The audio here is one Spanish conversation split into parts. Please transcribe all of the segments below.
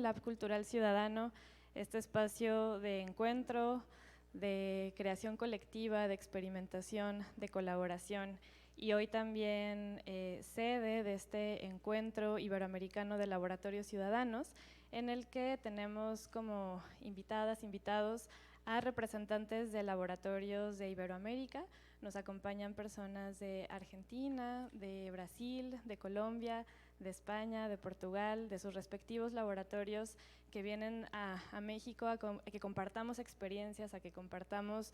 Lab Cultural Ciudadano, este espacio de encuentro, de creación colectiva, de experimentación, de colaboración, y hoy también sede de este encuentro iberoamericano de laboratorios ciudadanos, en el que tenemos como invitadas, invitados a representantes de laboratorios de Iberoamérica. Nos acompañan personas de Argentina, de Brasil, de Colombia, de España, de Portugal, de sus respectivos laboratorios, que vienen a México a que compartamos experiencias, a que compartamos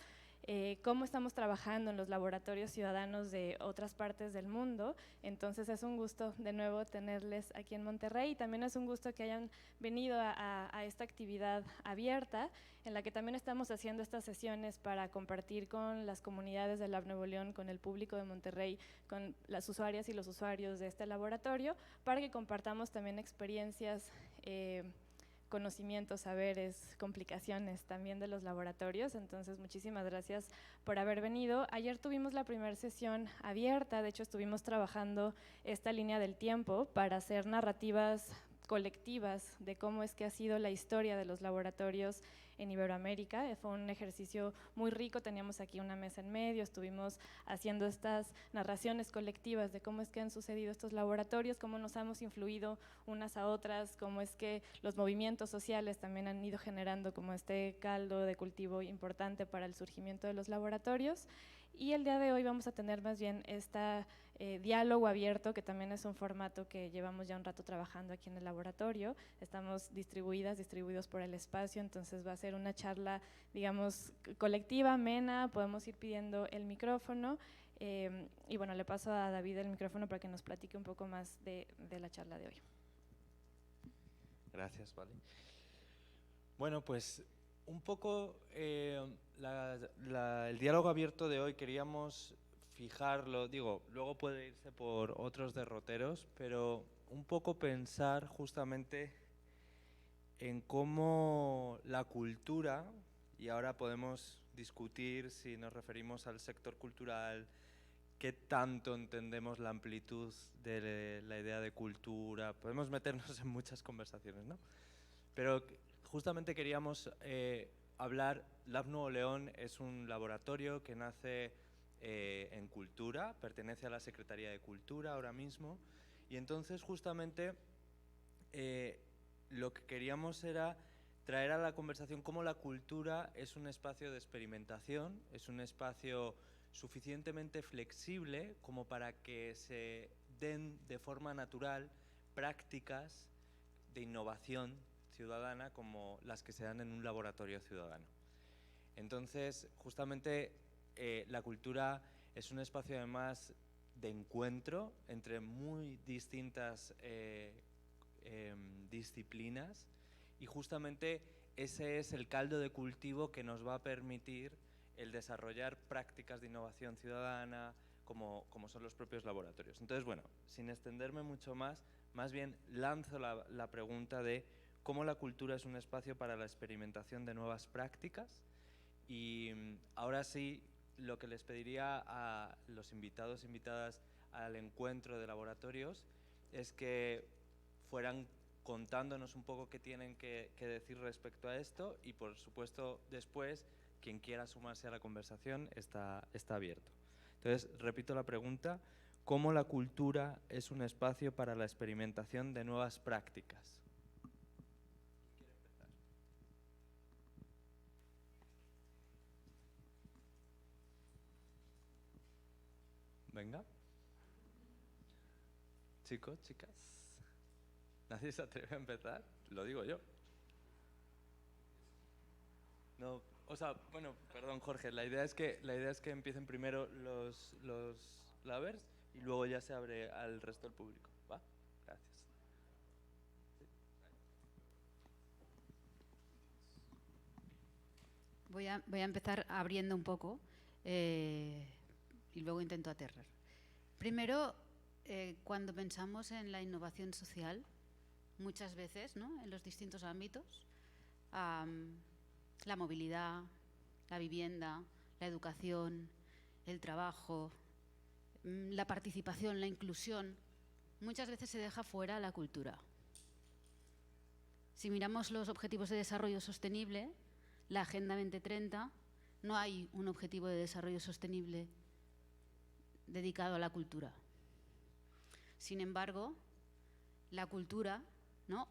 cómo estamos trabajando en los laboratorios ciudadanos de otras partes del mundo. Entonces es un gusto de nuevo tenerles aquí en Monterrey, y también es un gusto que hayan venido a esta actividad abierta, en la que también estamos haciendo estas sesiones para compartir con las comunidades de Lab Nuevo León, con el público de Monterrey, con las usuarias y los usuarios de este laboratorio, para que compartamos también experiencias, conocimientos, saberes, complicaciones también de los laboratorios. Entonces, muchísimas gracias por haber venido. Ayer tuvimos la primera sesión abierta, de hecho estuvimos trabajando esta línea del tiempo para hacer narrativas colectivas de cómo es que ha sido la historia de los laboratorios en Iberoamérica. Fue un ejercicio muy rico, teníamos aquí una mesa en medio, estuvimos haciendo estas narraciones colectivas de cómo es que han sucedido estos laboratorios, cómo nos hemos influido unas a otras, cómo es que los movimientos sociales también han ido generando como este caldo de cultivo importante para el surgimiento de los laboratorios. Y el día de hoy vamos a tener más bien este diálogo abierto, que también es un formato que llevamos ya un rato trabajando aquí en el laboratorio. Estamos distribuidos por el espacio, entonces va a ser una charla, digamos, colectiva, amena. Podemos ir pidiendo el micrófono, y bueno, le paso a David el micrófono para que nos platique un poco más de la charla de hoy. Gracias, vale. Bueno, pues un poco el diálogo abierto de hoy queríamos fijarlo, digo, luego puede irse por otros derroteros, pero un poco pensar justamente en cómo la cultura, y ahora podemos discutir si nos referimos al sector cultural, qué tanto entendemos la amplitud de la idea de cultura, podemos meternos en muchas conversaciones, ¿no? Pero justamente queríamos hablar. Lab Nuevo León es un laboratorio que nace en cultura, pertenece a la Secretaría de Cultura ahora mismo, y entonces justamente lo que queríamos era traer a la conversación cómo la cultura es un espacio de experimentación, es un espacio suficientemente flexible como para que se den de forma natural prácticas de innovación ciudadana como las que se dan en un laboratorio ciudadano. Entonces, justamente la cultura es un espacio además de encuentro entre muy distintas disciplinas, y justamente ese es el caldo de cultivo que nos va a permitir el desarrollar prácticas de innovación ciudadana como son los propios laboratorios. Entonces, bueno, sin extenderme mucho más bien lanzo la pregunta de cómo la cultura es un espacio para la experimentación de nuevas prácticas. Y ahora sí, lo que les pediría a los invitados e invitadas al encuentro de laboratorios es que fueran contándonos un poco qué tienen que decir respecto a esto, y por supuesto después quien quiera sumarse a la conversación está abierto. Entonces, repito la pregunta: ¿cómo la cultura es un espacio para la experimentación de nuevas prácticas? ¿Quién quiere empezar? Venga. Chicos, chicas, ¿nadie se atreve a empezar? Lo digo yo. No, o sea, bueno, perdón, Jorge, la idea es que empiecen primero los labers y luego ya se abre al resto del público, ¿va? Gracias. Voy a empezar abriendo un poco y luego intento aterrar. Primero, cuando pensamos en la innovación social, muchas veces, ¿no?, en los distintos ámbitos, la movilidad, la vivienda, la educación, el trabajo, la participación, la inclusión, muchas veces se deja fuera la cultura. Si miramos los Objetivos de Desarrollo Sostenible, la Agenda 2030, no hay un objetivo de desarrollo sostenible dedicado a la cultura. Sin embargo, la cultura, ¿no?,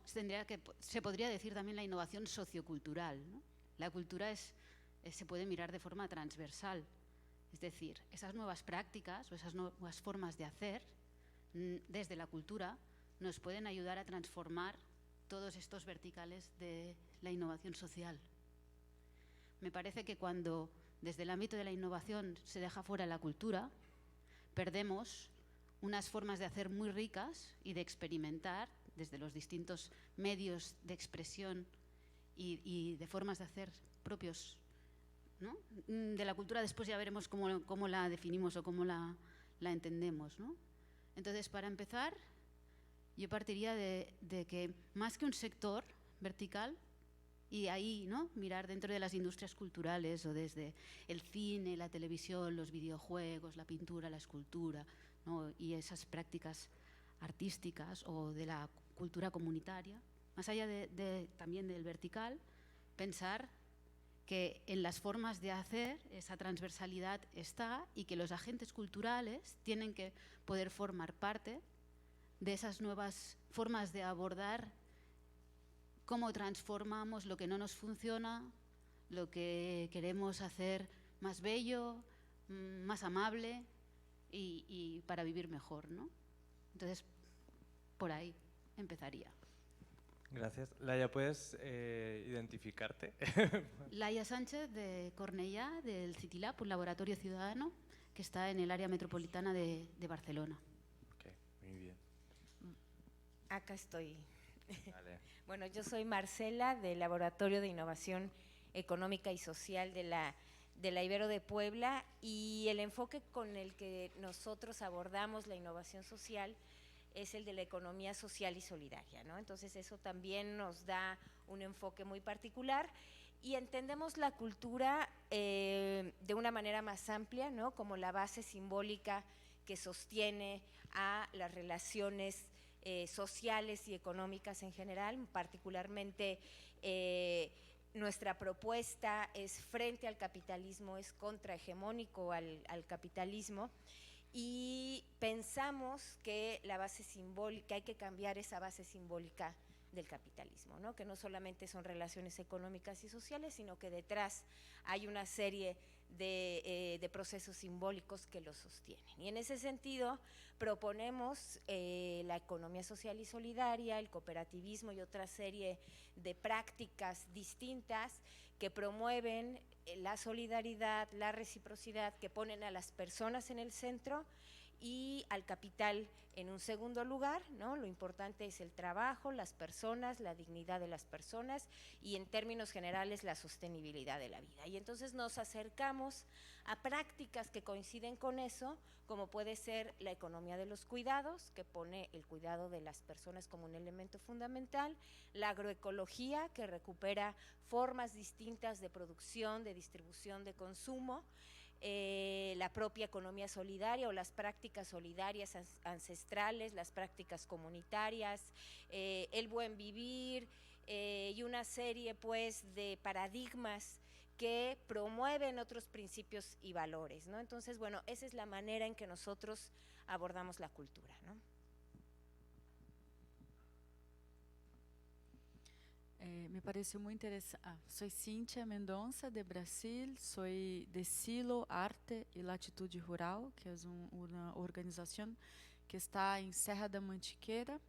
se podría decir también la innovación sociocultural, ¿no? La cultura se puede mirar de forma transversal, es decir, esas nuevas prácticas o esas nuevas formas de hacer desde la cultura nos pueden ayudar a transformar todos estos verticales de la innovación social. Me parece que cuando desde el ámbito de la innovación se deja fuera la cultura, perdemos unas formas de hacer muy ricas y de experimentar desde los distintos medios de expresión y de formas de hacer propios, ¿no?, de la cultura. Después ya veremos cómo la definimos o cómo la entendemos, ¿no? Entonces, para empezar, yo partiría de que más que un sector vertical, y ahí, ¿no?, mirar dentro de las industrias culturales o desde el cine, la televisión, los videojuegos, la pintura, la escultura, ¿no?, y esas prácticas artísticas o de la cultura comunitaria, más allá también del vertical, pensar que en las formas de hacer esa transversalidad está y que los agentes culturales tienen que poder formar parte de esas nuevas formas de abordar cómo transformamos lo que no nos funciona, lo que queremos hacer más bello, más amable y para vivir mejor, ¿no? Entonces, por ahí empezaría. Gracias. Laia, ¿puedes identificarte? Laia Sánchez, de Cornellá, del CityLab, un laboratorio ciudadano que está en el área metropolitana de Barcelona. Ok, muy bien. Acá estoy. Vale. Bueno, yo soy Marcela, del Laboratorio de Innovación Económica y Social de la Ibero de Puebla, y el enfoque con el que nosotros abordamos la innovación social es el de la economía social y solidaria, ¿no? Entonces eso también nos da un enfoque muy particular y entendemos la cultura de una manera más amplia, ¿no?, como la base simbólica que sostiene a las relaciones sociales y económicas en general. Particularmente nuestra propuesta es frente al capitalismo, es contrahegemónico al capitalismo, y pensamos que la base simbólica, hay que cambiar esa base simbólica del capitalismo, ¿no?, que no solamente son relaciones económicas y sociales, sino que detrás hay una serie de procesos simbólicos que lo sostienen. Y en ese sentido proponemos la economía social y solidaria, el cooperativismo y otra serie de prácticas distintas que promueven la solidaridad, la reciprocidad, que ponen a las personas en el centro y al capital en un segundo lugar, ¿no? Lo importante es el trabajo, las personas, la dignidad de las personas y, en términos generales, la sostenibilidad de la vida. Y entonces nos acercamos a prácticas que coinciden con eso, como puede ser la economía de los cuidados, que pone el cuidado de las personas como un elemento fundamental, la agroecología, que recupera formas distintas de producción, de distribución, de consumo, la propia economía solidaria o las prácticas solidarias ancestrales, las prácticas comunitarias, el buen vivir y una serie, pues, de paradigmas que promueven otros principios y valores, ¿no? Entonces, bueno, esa es la manera en que nosotros abordamos la cultura, ¿no? Me pareció muy interesante. Soy Cíntia Mendonça, de Brasil, soy de Silo, Arte y Latitude Rural, que es una organización que está en Serra da Mantiqueira,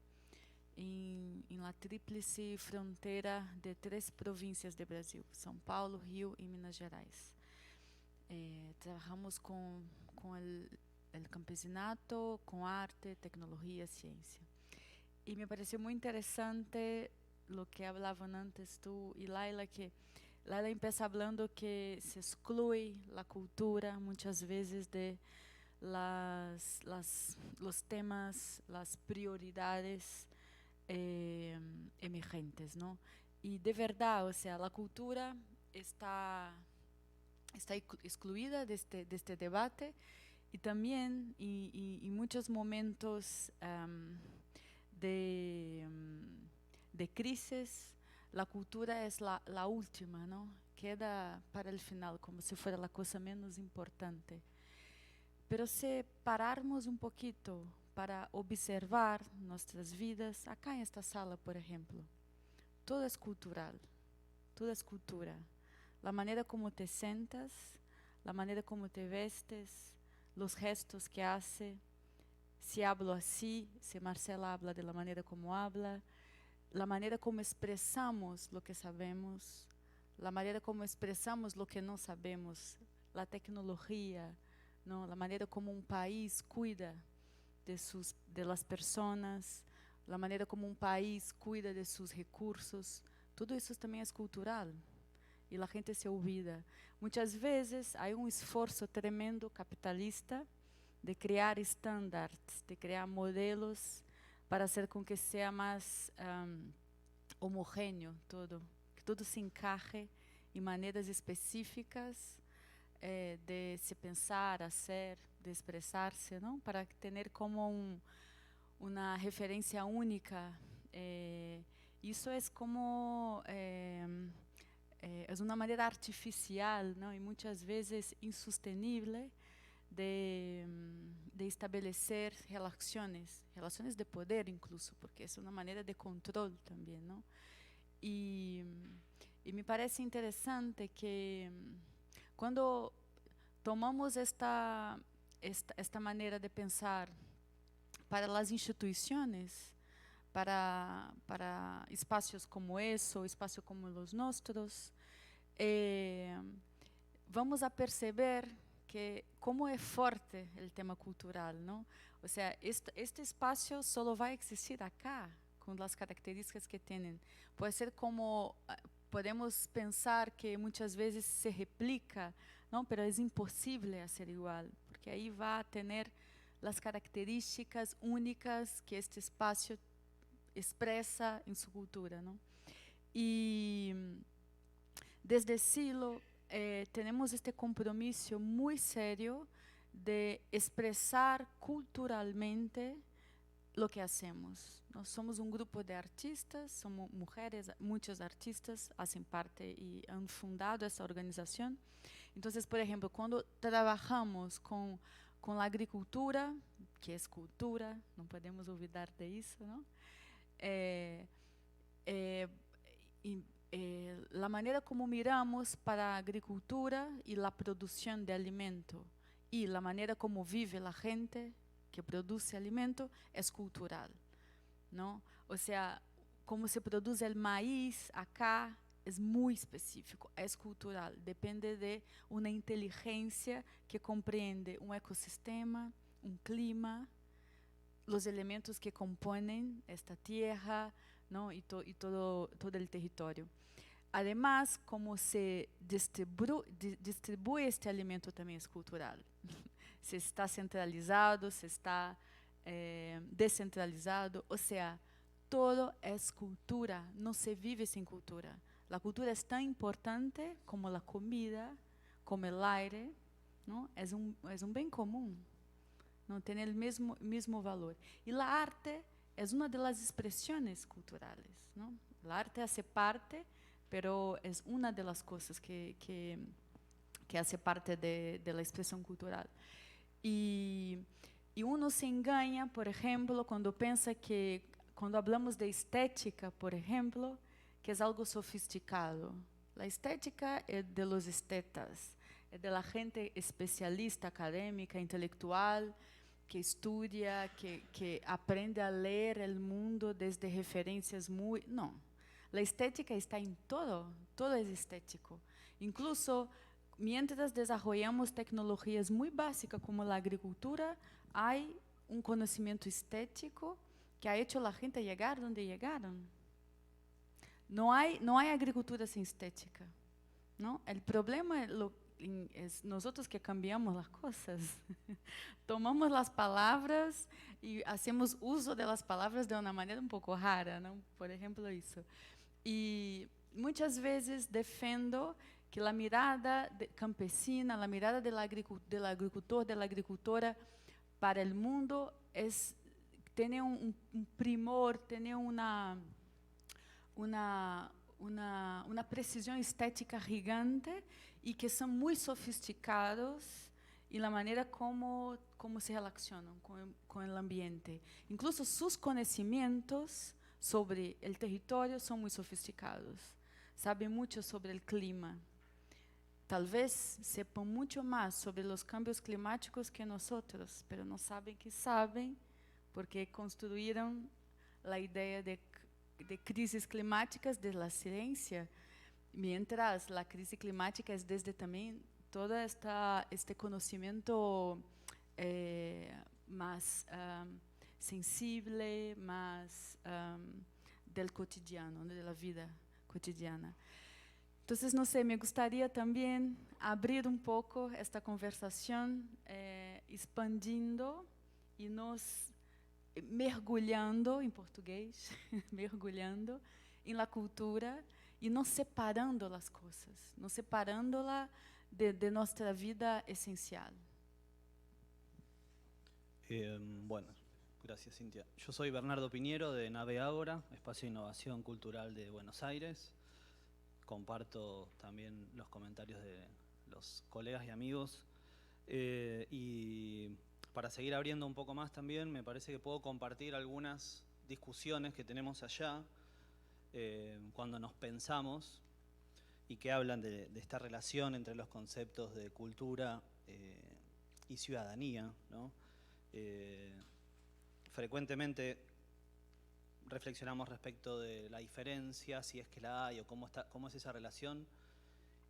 en la tríplice frontera de 3 provincias de Brasil, São Paulo, Rio y Minas Gerais. Trabajamos con el campesinato, con arte, tecnología, ciencia. Y me pareció muy interesante lo que hablaban antes tú y Laila, que Laila empieza hablando que se excluye la cultura muchas veces de los temas, las prioridades emergentes, ¿no? Y de verdad, o sea, la cultura está excluida de este debate, y también en muchos momentos de crisis, la cultura es la última, ¿no? Queda para el final, como si fuera la cosa menos importante. Pero si pararmos un poquito para observar nuestras vidas, acá en esta sala, por ejemplo, todo es cultural, todo es cultura. La manera como te sentas, la manera como te vestes, los gestos que hace, si hablo así, si Marcela habla de la manera como habla, la manera como expresamos lo que sabemos, la manera como expresamos lo que no sabemos, la tecnología, ¿no? La manera como un país cuida de las personas, la manera como un país cuida de sus recursos, todo eso también es cultural y la gente se olvida. Muchas veces hay un esfuerzo tremendo capitalista de crear estándares, de crear modelos para hacer con que sea más homogéneo todo, que todo se encaje en maneras específicas de se pensar, hacer, de expresarse, ¿no? Para tener como una referencia única. Eso es como es una manera artificial, ¿no? Y muchas veces insostenible de establecer relaciones de poder incluso, porque es una manera de control también, ¿no? Y me parece interesante que cuando tomamos esta manera de pensar para las instituciones, para espacios como ese, o espacios como los nuestros, vamos a perceber que cómo es fuerte el tema cultural, ¿no? O sea, este espacio solo va a existir acá, con las características que tienen. Puede ser como, podemos pensar que muchas veces se replica, ¿no? Pero es imposible hacer igual, porque ahí va a tener las características únicas que este espacio expresa en su cultura, ¿no? Y desde Silo tenemos este compromiso muy serio de expresar culturalmente lo que hacemos. Nós somos un grupo de artistas, somos mujeres, muchos artistas hacen parte y han fundado esa organización. Entonces, por ejemplo, cuando trabajamos con la agricultura, que es cultura, no podemos olvidar de eso, ¿no? La manera como miramos para la agricultura y la producción de alimento y la manera como vive la gente que produce alimento es cultural, ¿no? O sea, como se produce el maíz acá es muy específico, es cultural, depende de una inteligencia que comprende un ecosistema, un clima, los elementos que componen esta tierra, ¿no? y todo el territorio. Además, como se distribuye este alimento también es cultural. Se está centralizado, se está descentralizado, o sea, todo es cultura, no se vive sin cultura. La cultura es tan importante como la comida, como el aire, ¿no? Es un bien común, no tiene el mismo valor. Y la arte es una de las expresiones culturales, ¿no? La arte hace parte, pero es una de las cosas que hace parte de la expresión cultural. Y uno se engaña, por ejemplo, cuando piensa que, cuando hablamos de estética, por ejemplo, que es algo sofisticado. La estética es de los estetas, es de la gente especialista, académica, intelectual, que estudia, que aprende a leer el mundo desde referencias muy... No, la estética está en todo es estético. Incluso mientras desarrollamos tecnologías muy básicas como la agricultura, hay un conocimiento estético que ha hecho a la gente llegar donde llegaron. No hay agricultura sin estética, ¿no? El problema es nosotros que cambiamos las cosas. Tomamos las palabras y hacemos uso de las palabras de una manera un poco rara, ¿no? Por ejemplo, eso. Y muchas veces defiendo que la mirada campesina, la mirada del agricultor, de la agricultora para el mundo tiene un primor, tiene uma precisão estética gigante e que são muito sofisticados e na maneira como se relacionam com o ambiente. Incluso seus conhecimentos sobre o território são muito sofisticados. Sabem muito sobre o clima. Talvez sepam muito mais sobre os cambios climáticos que nós, mas não sabem que sabem, porque construíram a ideia de crises climáticas desde a ciência, mientras a crise climática é desde também todo este conhecimento mais sensible, más del cotidiano, de la vida cotidiana. Entonces, no sé, me gustaría también abrir un poco esta conversación, expandindo y nos mergulhando, em português, mergulhando em la cultura e não separando as coisas, não separando-la de nossa vida essencial. Bueno, gracias Cintia. Yo soy Bernardo Piñero de Nave Ágora, Espacio de Innovación Cultural de Buenos Aires. Comparto también los comentarios de los colegas y amigos. Y para seguir abriendo un poco más también, me parece que puedo compartir algunas discusiones que tenemos allá cuando nos pensamos y que hablan de esta relación entre los conceptos de cultura y ciudadanía, ¿no? Frecuentemente reflexionamos respecto de la diferencia, si es que la hay o cómo es esa relación,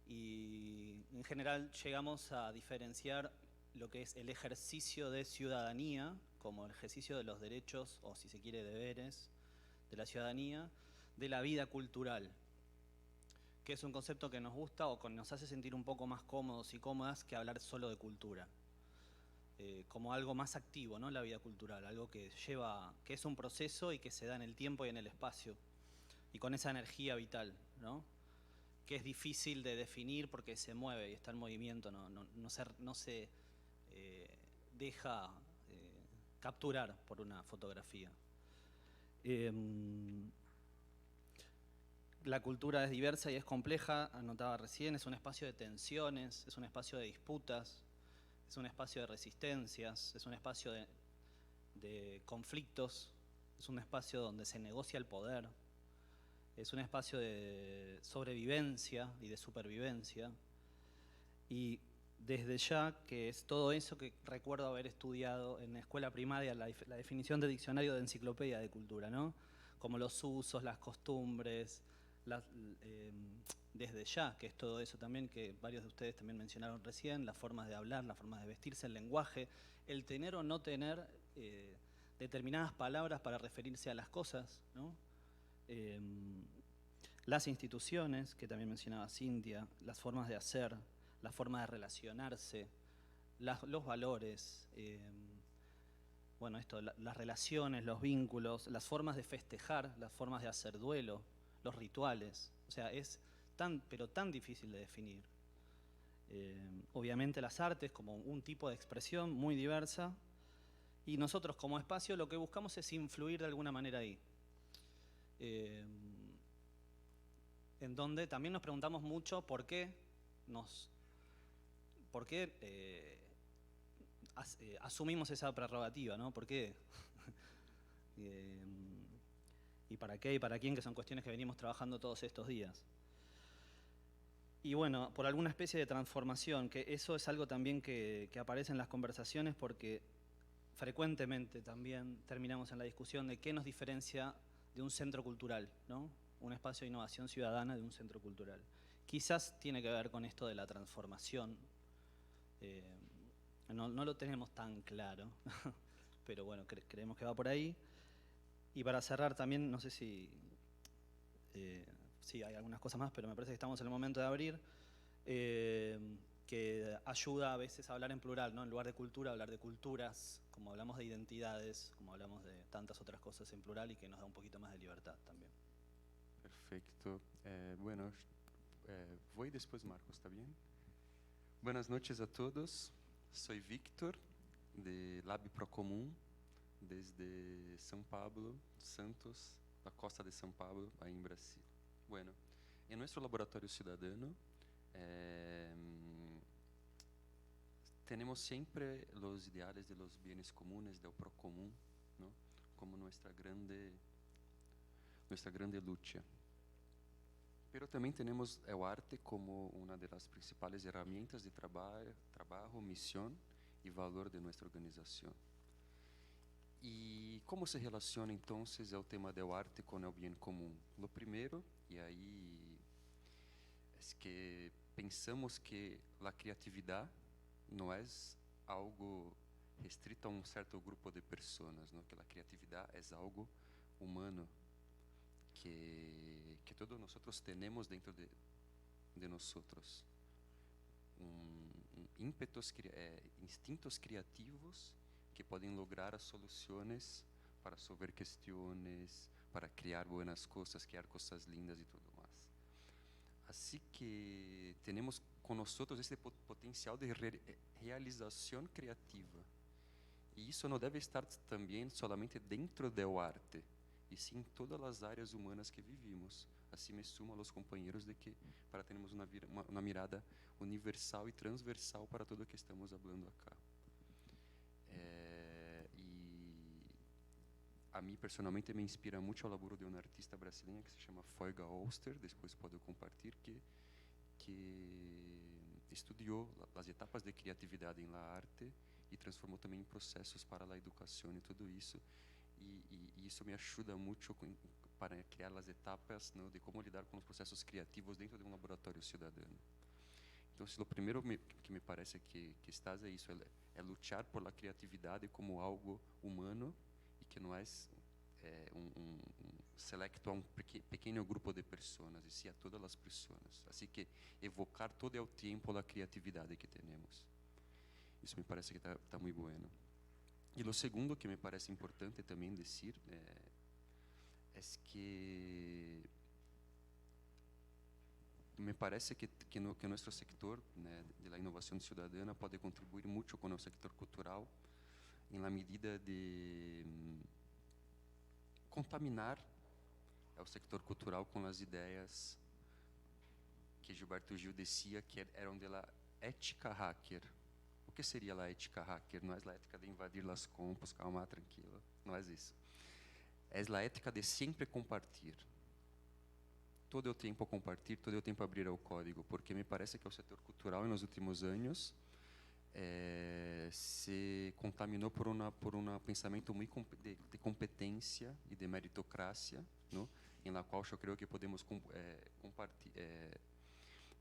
y en general llegamos a diferenciar lo que es el ejercicio de ciudadanía como el ejercicio de los derechos, o si se quiere deberes, de la ciudadanía, de la vida cultural, que es un concepto que nos gusta o que nos hace sentir un poco más cómodos y cómodas que hablar solo de cultura. Como algo más activo, ¿no? La vida cultural, algo que es un proceso y que se da en el tiempo y en el espacio, y con esa energía vital, ¿no? Que es difícil de definir porque se mueve y está en movimiento, no se deja capturar por una fotografía. La cultura es diversa y es compleja, anotaba recién, es un espacio de tensiones, es un espacio de disputas, es un espacio de resistencias, es un espacio de conflictos, es un espacio donde se negocia el poder, es un espacio de sobrevivencia y de supervivencia. Y desde ya, que es todo eso que recuerdo haber estudiado en la escuela primaria, la definición de diccionario de enciclopedia de cultura, ¿no? Como los usos, las costumbres, desde ya, que es todo eso también que varios de ustedes también mencionaron recién, las formas de hablar, las formas de vestirse, el lenguaje, el tener o no tener determinadas palabras para referirse a las cosas, ¿no? Las instituciones, que también mencionaba Cintia, las formas de hacer, la forma de relacionarse, los valores, bueno, las relaciones, los vínculos, las formas de festejar, las formas de hacer duelo, los rituales. O sea, es pero tan difícil de definir. Obviamente las artes como un tipo de expresión muy diversa, y nosotros como espacio lo que buscamos es influir de alguna manera ahí. En donde también nos preguntamos mucho por qué asumimos esa prerrogativa, ¿no? ¿Por qué? ¿Y para qué? ¿Y para quién? Que son cuestiones que venimos trabajando todos estos días. Y bueno, por alguna especie de transformación, que eso es algo también que aparece en las conversaciones, porque frecuentemente también terminamos en la discusión de qué nos diferencia de un centro cultural, ¿no? Un espacio de innovación ciudadana de un centro cultural. Quizás tiene que ver con esto de la transformación. No lo tenemos tan claro, pero bueno, creemos que va por ahí. Y para cerrar también, no sé si hay algunas cosas más, pero me parece que estamos en el momento de abrir, que ayuda a veces a hablar en plural, ¿no? En lugar de cultura, hablar de culturas, como hablamos de identidades, como hablamos de tantas otras cosas en plural, y que nos da un poquito más de libertad también. Perfecto. Bueno, voy después Marcos, ¿está bien? Buenas noches a todos. Soy Víctor, de Lab Procomum, desde São Paulo, Santos, la costa de São Paulo, ahí en Brasil. Bueno, En nuestro laboratorio ciudadano tenemos siempre los ideales de los bienes comunes, del procomún, ¿no? Como nuestra grande lucha. Pero también tenemos el arte como una de las principales herramientas de trabajo, misión y valor de nuestra organización. ¿Y cómo se relaciona entonces el tema del arte con el bien común? Lo primero, y ahí es que pensamos que la creatividad no es algo restrito a un cierto grupo de personas, ¿no? Que la creatividad es algo humano, que todos nosotros tenemos dentro de nosotros. Ímpetos, instintos creativos que pueden lograr as soluciones para resolver cuestiones, para crear buenas cosas, crear cosas lindas y todo más. Así que tenemos con nosotros este potencial de realización creativa. Y eso no debe estar también solamente dentro del arte, y sí en todas las áreas humanas que vivimos. Así me sumo a los compañeros de que para tenemos una mirada universal y transversal para todo lo que estamos hablando acá. Y a mí personalmente me inspira mucho el laburo de una artista brasileña que se llama Folga Oster, después puedo compartir, que estudió las etapas de creatividad en la arte y transformó también procesos para la educación y todo eso. Y eso me ayuda mucho para crear las etapas, ¿no? De cómo lidar con los procesos creativos dentro de un laboratorio ciudadano. Entonces, lo primero que me parece que estás es eso, es luchar por la creatividad como algo humano y que no es selecto a un pequeño grupo de personas, y sí a todas las personas. Así que evocar todo el tiempo la creatividad que tenemos. Eso me parece que está muy bueno. Y lo segundo que me parece importante también decir es que me parece que nuestro sector, né, de la innovación ciudadana puede contribuir mucho con el sector cultural en la medida de contaminar el sector cultural con las ideas que Gilberto Gil decía que eran de la ética hacker. O que seria a ética hacker? Não é a ética de invadir as compras, calma, tranquilo. Não é isso. É a ética de sempre compartilhar. Todo o tempo compartilhar, todo o tempo abrir o código, porque me parece que o setor cultural, nos últimos anos, se contaminou por um pensamento muito de competência e de meritocracia, não? Em la qual eu creio que podemos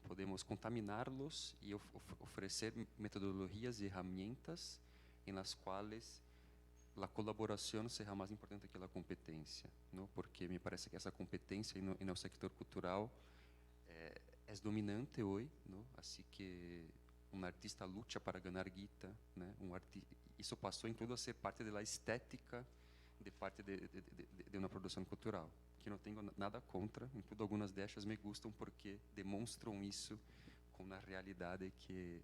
podemos contaminá-los e oferecer metodologias e ferramentas em las quais a colaboração será mais importante que a competência, não? Porque me parece que essa competência no sector cultural é dominante hoje, não? Assim que um artista luta para ganhar guita, né? Isso passou em tudo a ser parte da estética de parte de uma produção cultural, que não tenho nada contra, em tudo algumas dessas me gustam porque demonstram isso com a realidade que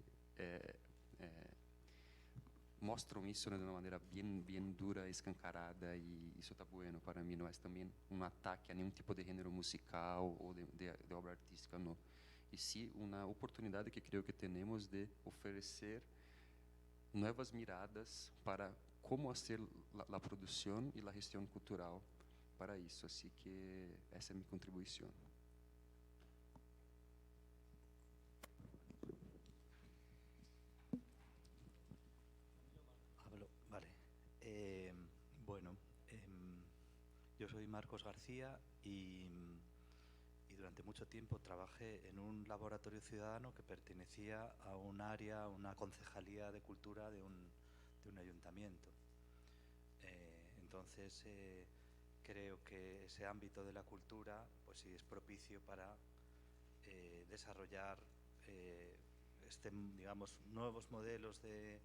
mostram isso de uma maneira bem dura, escancarada, e isso está bueno para mim. Não é também um ataque a nenhum tipo de gênero musical ou de obra artística, não. E sim uma oportunidade que creio que temos de oferecer novas miradas para como fazer a produção e a gestão cultural para isso. Assim que essa é a minha contribuição. Hablo, vale. Bueno, yo soy Marcos García y durante mucho tiempo trabajé en un laboratorio ciudadano que pertenecía a un área, una concejalía de cultura de un ayuntamiento. Entonces creo que ese ámbito de la cultura pues sí es propicio para desarrollar digamos, nuevos modelos de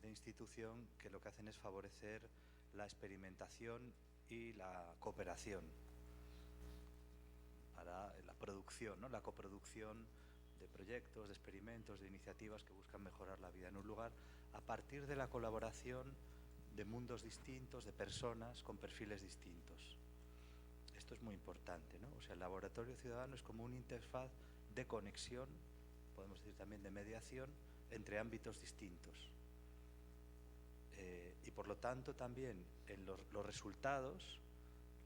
institución que lo que hacen es favorecer la experimentación y la cooperación para la producción, ¿no? La coproducción de proyectos, de experimentos, de iniciativas que buscan mejorar la vida en un lugar a partir de la colaboración de mundos distintos, de personas con perfiles distintos. esto es muy importante, ¿no? O sea, el laboratorio ciudadano es como una interfaz de conexión, podemos decir también de mediación, entre ámbitos distintos. Y por lo tanto también en los resultados,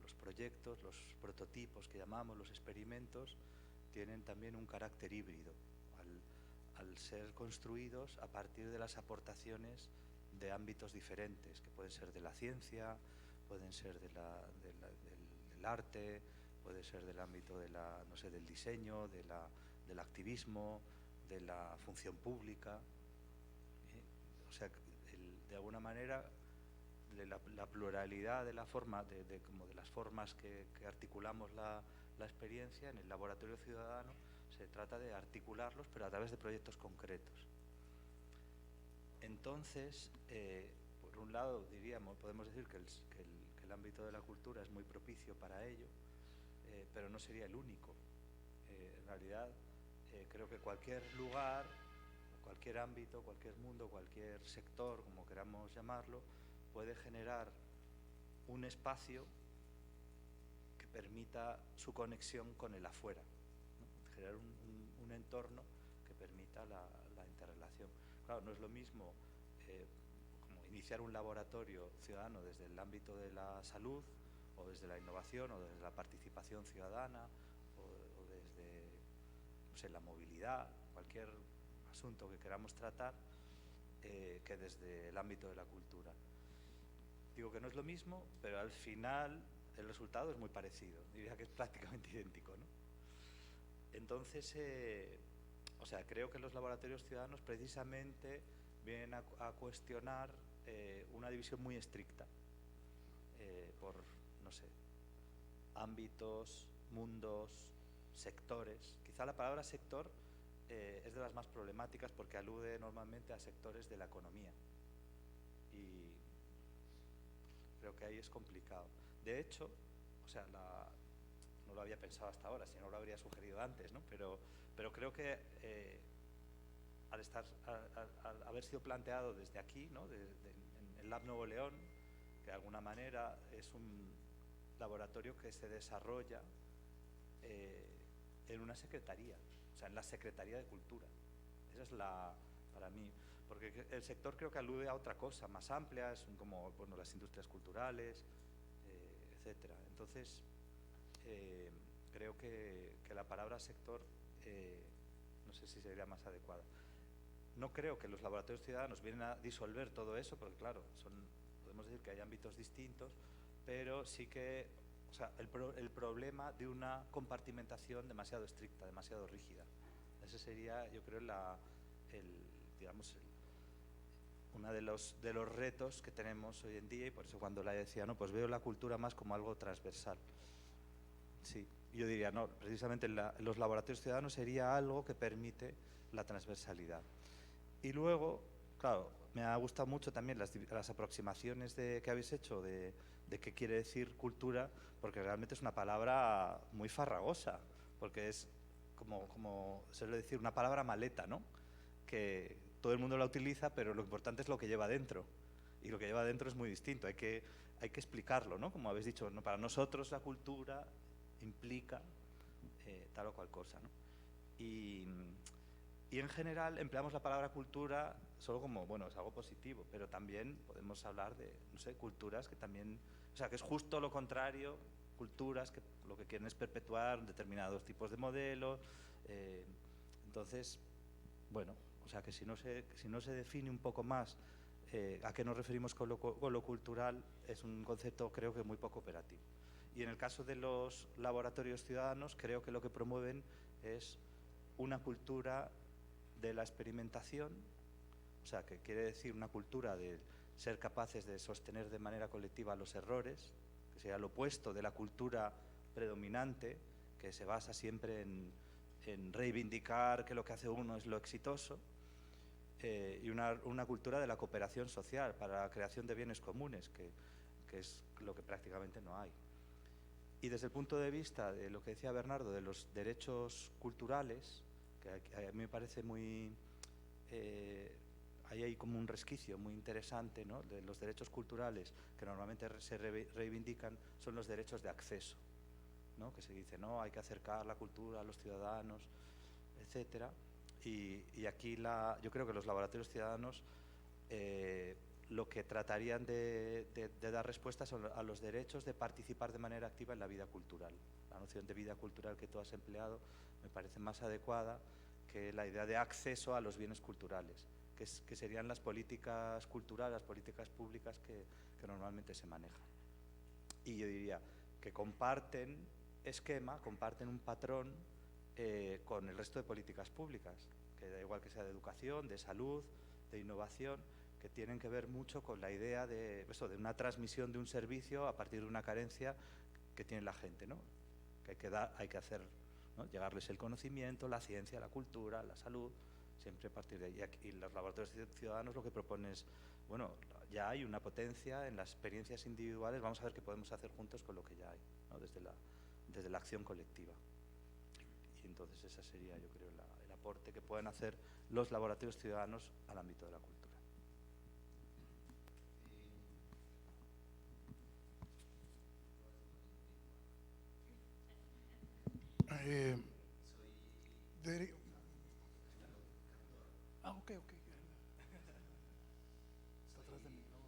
los proyectos, los prototipos que llamamos, los experimentos, tienen también un carácter híbrido al ser construidos a partir de las aportaciones de ámbitos diferentes, que pueden ser de la ciencia, pueden ser del arte, puede ser del ámbito de no sé, del diseño, del activismo, de la función pública. O sea, de alguna manera la pluralidad de la forma, como de las formas que articulamos la experiencia en el laboratorio ciudadano, se trata de articularlos, pero a través de proyectos concretos. Entonces, por un lado, podemos decir que el ámbito de la cultura es muy propicio para ello, pero no sería el único. En realidad, creo que cualquier lugar, cualquier ámbito, cualquier mundo, cualquier sector, como queramos llamarlo, puede generar un espacio que permita su conexión con el afuera, ¿no? Generar un entorno que permita la interrelación. Claro, no es lo mismo como iniciar un laboratorio ciudadano desde el ámbito de la salud, o desde la innovación, o desde la participación ciudadana, o desde, no sé, la movilidad, cualquier asunto que queramos tratar, que desde el ámbito de la cultura. Digo que no es lo mismo, pero al final el resultado es muy parecido, diría que es prácticamente idéntico, ¿no? Entonces, o sea, creo que los laboratorios ciudadanos precisamente vienen a cuestionar una división muy estricta por, no sé, ámbitos, mundos, sectores. Quizá la palabra sector es de las más problemáticas porque alude normalmente a sectores de la economía y creo que ahí es complicado. De hecho, o sea, no lo había pensado hasta ahora, si no lo habría sugerido antes, ¿no? Pero creo que al haber sido planteado desde aquí, ¿no? En el Lab Nuevo León, que de alguna manera es un laboratorio que se desarrolla en una secretaría, o sea, en la Secretaría de Cultura. Esa es para mí, porque el sector creo que alude a otra cosa más amplia, son como, bueno, las industrias culturales, etcétera. Entonces, creo que la palabra sector no sé si sería más adecuada. No creo que los laboratorios ciudadanos vienen a disolver todo eso, porque claro, podemos decir que hay ámbitos distintos, pero sí que, o sea, el problema de una compartimentación demasiado estricta, demasiado rígida. Ese sería, yo creo, digamos, uno de los retos que tenemos hoy en día, y por eso cuando la decía, no, pues veo la cultura más como algo transversal. Sí, yo diría, no, precisamente los laboratorios ciudadanos sería algo que permite la transversalidad. Y luego, claro, me ha gustado mucho también las aproximaciones que habéis hecho de qué quiere decir cultura, porque realmente es una palabra muy farragosa, porque es como se suele decir, una palabra maleta, ¿no? Que todo el mundo la utiliza, pero lo importante es lo que lleva dentro. Y lo que lleva dentro es muy distinto, hay que explicarlo, ¿no? Como habéis dicho, ¿no? Para nosotros la cultura implica tal o cual cosa, ¿no? Y en general empleamos la palabra cultura solo como, bueno, es algo positivo, pero también podemos hablar de, no sé, culturas que también, o sea, que es justo lo contrario, culturas que lo que quieren es perpetuar determinados tipos de modelos. Entonces, bueno, o sea, que si no se define un poco más a qué nos referimos con lo cultural, es un concepto, creo que muy poco operativo. Y en el caso de los laboratorios ciudadanos, creo que lo que promueven es una cultura de la experimentación, o sea, que quiere decir una cultura de ser capaces de sostener de manera colectiva los errores, que sería lo opuesto de la cultura predominante, que se basa siempre en reivindicar que lo que hace uno es lo exitoso, y una cultura de la cooperación social para la creación de bienes comunes, que es lo que prácticamente no hay. Y desde el punto de vista de lo que decía Bernardo, de los derechos culturales, que a mí me parece muy... ahí hay como un resquicio muy interesante, ¿no? De los derechos culturales que normalmente se reivindican, son los derechos de acceso. ¿no? Que se dice, no, hay que acercar la cultura a los ciudadanos, etcétera. Y aquí yo creo que los laboratorios ciudadanos lo que tratarían de dar respuestas a los derechos de participar de manera activa en la vida cultural. La noción de vida cultural que tú has empleado me parece más adecuada que la idea de acceso a los bienes culturales, que serían las políticas culturales, las políticas públicas que normalmente se manejan. Y yo diría que comparten esquema, comparten un patrón con el resto de políticas públicas, que da igual que sea de educación, de salud, de innovación, que tienen que ver mucho con la idea de una transmisión de un servicio a partir de una carencia que tiene la gente, ¿no? Que hay que hacer, ¿no? Llegarles el conocimiento, la ciencia, la cultura, la salud, siempre a partir de ahí. Y los laboratorios ciudadanos lo que proponen es, bueno, ya hay una potencia en las experiencias individuales, vamos a ver qué podemos hacer juntos con lo que ya hay, ¿no? Desde la acción colectiva. Y entonces ese sería, yo creo, el aporte que pueden hacer los laboratorios ciudadanos al ámbito de la cultura. Ok. Está atrás de mí, ¿no?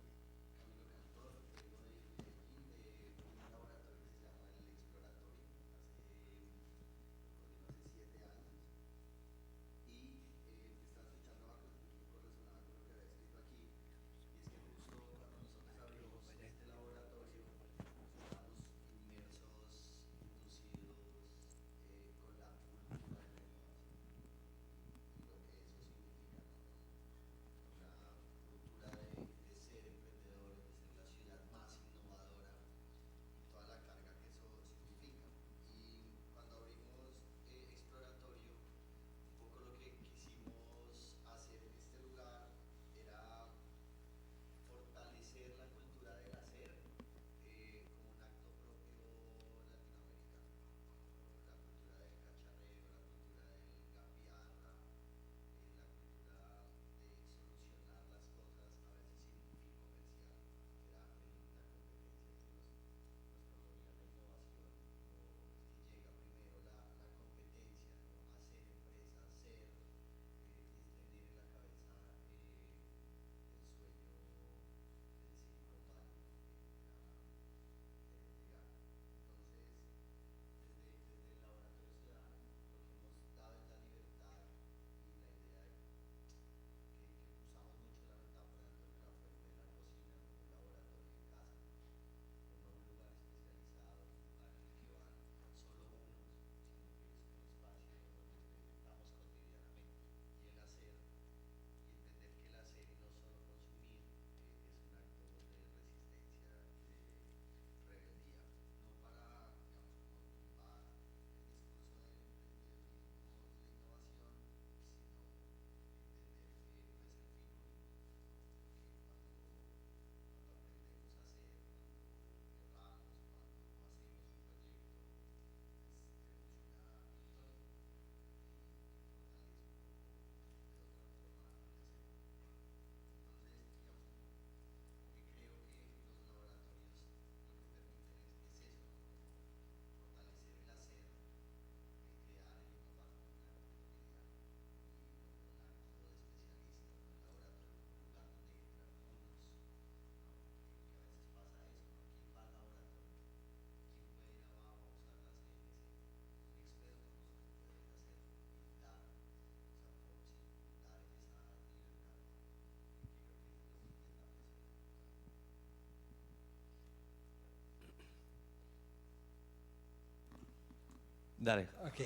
Dale. Ok,